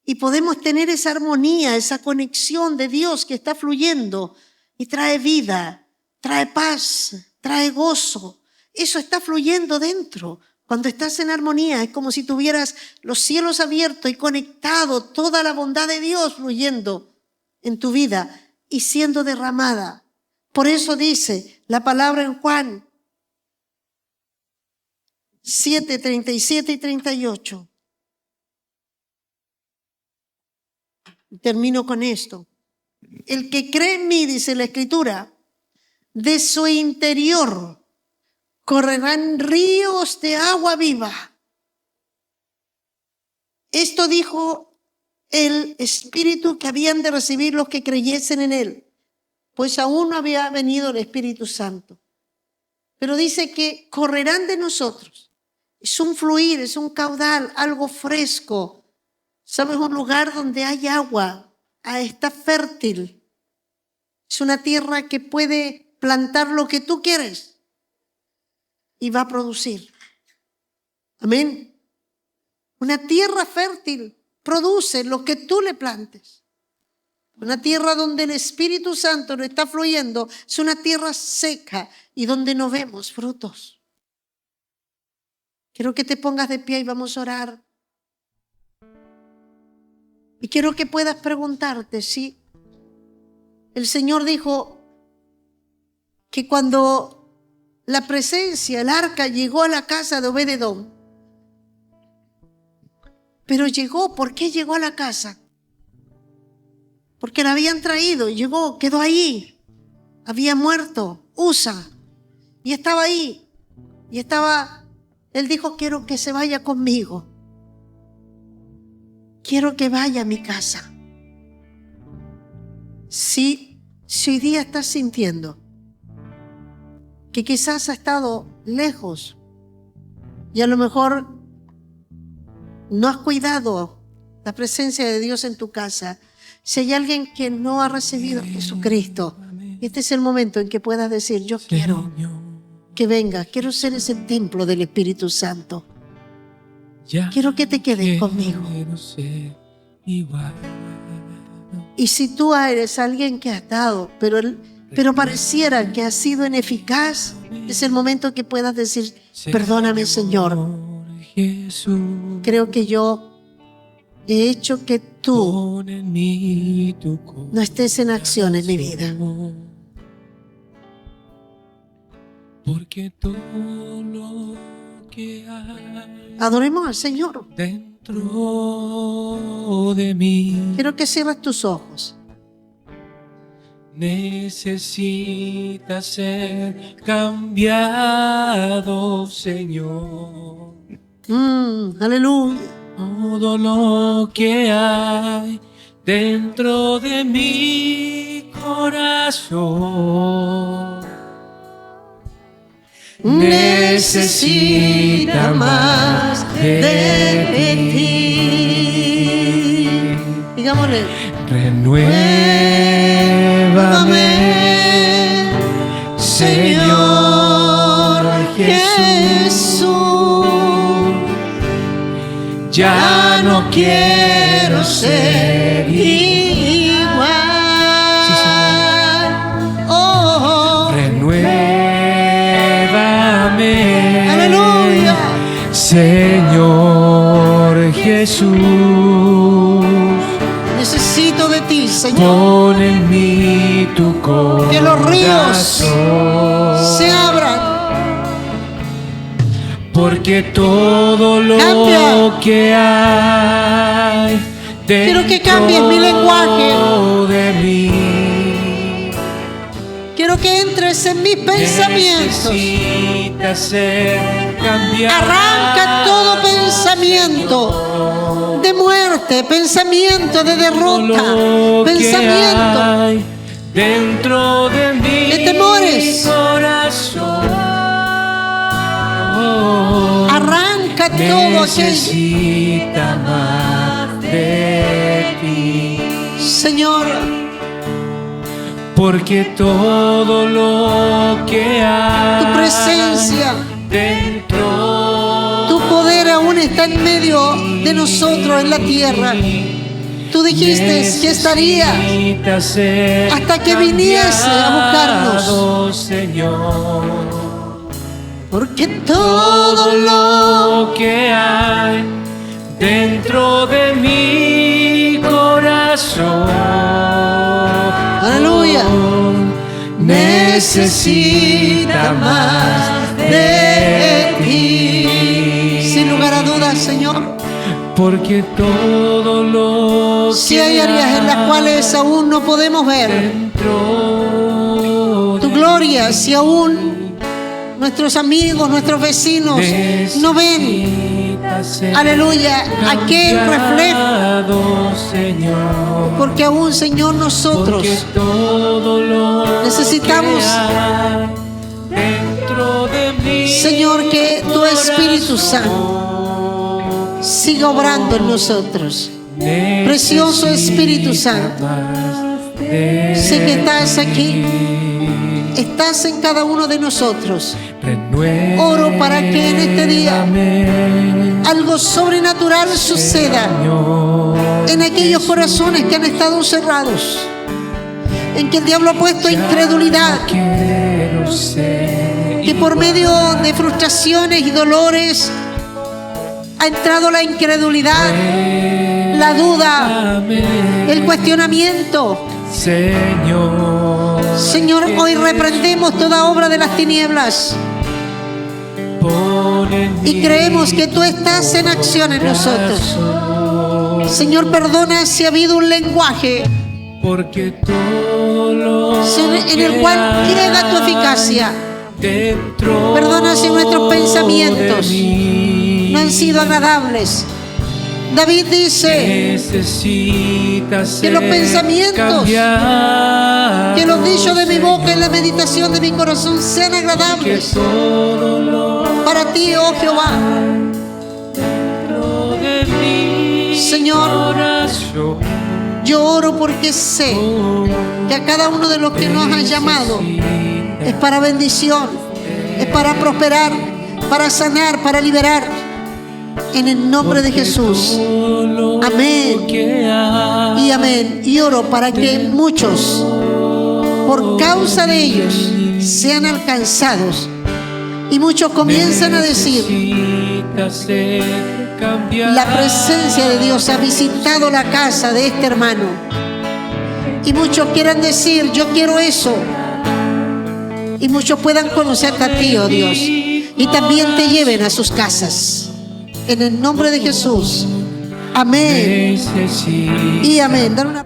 Y podemos tener esa armonía, esa conexión de Dios que está fluyendo y trae vida, trae paz, trae gozo. Eso está fluyendo dentro. Cuando estás en armonía es como si tuvieras los cielos abiertos y conectado toda la bondad de Dios fluyendo en tu vida y siendo derramada. Por eso dice la palabra en Juan 7, 37 y 38. Termino con esto. El que cree en mí, dice la Escritura, de su interior correrán ríos de agua viva. Esto dijo el Espíritu que habían de recibir los que creyesen en Él, pues aún no había venido el Espíritu Santo. Pero dice que correrán de nosotros. Es un fluir, es un caudal, algo fresco. ¿Sabes? Un lugar donde hay agua, está fértil. Es una tierra que puede plantar lo que tú quieres y va a producir. Amén. Una tierra fértil produce lo que tú le plantes. Una tierra donde el Espíritu Santo no está fluyendo es una tierra seca y donde no vemos frutos. Quiero que te pongas de pie y vamos a orar. Y quiero que puedas preguntarte si el Señor dijo que cuando la presencia, el arca llegó a la casa de Obed-edom, pero llegó, ¿por qué llegó a la casa? Porque la habían traído, llegó, quedó ahí. Había muerto Usa y estaba ahí. Y él dijo, quiero que se vaya conmigo. Quiero que vaya a mi casa. Si hoy día estás sintiendo que quizás ha estado lejos y a lo mejor no has cuidado la presencia de Dios en tu casa, si hay alguien que no ha recibido a Jesucristo, este es el momento en que puedas decir, yo quiero que venga, quiero ser ese templo del Espíritu Santo. Quiero que te quedes conmigo. Y si tú eres alguien que ha estado, pero pareciera que ha sido ineficaz, es el momento que puedas decir, perdóname, Señor. Creo que yo he hecho que tú no estés en acción en mi vida. Porque todo lo que hay Adoremos al Señor. Dentro de mí Quiero que cierres tus ojos. necesita ser cambiado, Señor. Aleluya. Todo lo que hay dentro de mi corazón Necesita más de ti. Digámosle, renuévame, Señor Jesús. Ya no quiero ser igual. Sí, oh, renuévame, aleluya, Señor Jesús. Necesito de ti, Señor. Pon en mí tu corazón. Que los ríos se abran. Porque todo lo Cambia. que hay Quiero que cambies mi lenguaje. de mí Quiero que entres en mis pensamientos. necesita ser cambiado. Arranca todo pensamiento de muerte, pensamiento de derrota, Lo que pensamiento hay dentro de mí de temores. corazón. Arranca todo aquello. Necesita más de ti, Señor, porque todo lo que hay tu presencia, dentro tu poder aún está en medio de nosotros en la tierra. Tú dijiste que estaría necesita ser hasta que viniese a buscarnos. cambiado, Señor. Porque todo Lo que hay dentro de mi corazón, aleluya, necesita más de ti. sin lugar a dudas, Señor, Porque todo lo si que hay áreas en las cuales aún no podemos ver dentro tu gloria, si aún nuestros amigos, nuestros vecinos no ven, aleluya, aquel reflejo. Porque aún, Señor, nosotros necesitamos, Señor, que tu Espíritu Santo siga obrando en nosotros. Precioso Espíritu Santo, sé que estás aquí, estás en cada uno de nosotros. Oro para que en este día algo sobrenatural suceda en aquellos corazones que han estado cerrados, en que el diablo ha puesto incredulidad, que por medio de frustraciones y dolores ha entrado la incredulidad, la duda, el cuestionamiento. Señor, hoy reprendemos toda obra de las tinieblas y creemos que tú estás en acción en nosotros. Señor, perdona si ha habido un lenguaje en el cual llega tu eficacia. Perdona si nuestros pensamientos no han sido agradables. David dice que los pensamientos, que los dichos de mi boca y la meditación de mi corazón sean agradables para ti, oh Jehová. Señor, yo oro porque sé que a cada uno de los que nos han llamado es para bendición, es para prosperar, para sanar, para liberar. En el nombre de Jesús. Amén y amén. Y oro para que muchos, por causa de ellos, sean alcanzados. Y muchos comienzan a decir: la presencia de Dios ha visitado la casa de este hermano. Y muchos quieran decir: yo quiero eso. Y muchos puedan conocerte a ti, oh Dios, y también te lleven a sus casas. En el nombre de Jesús. Amén y amén. Dale una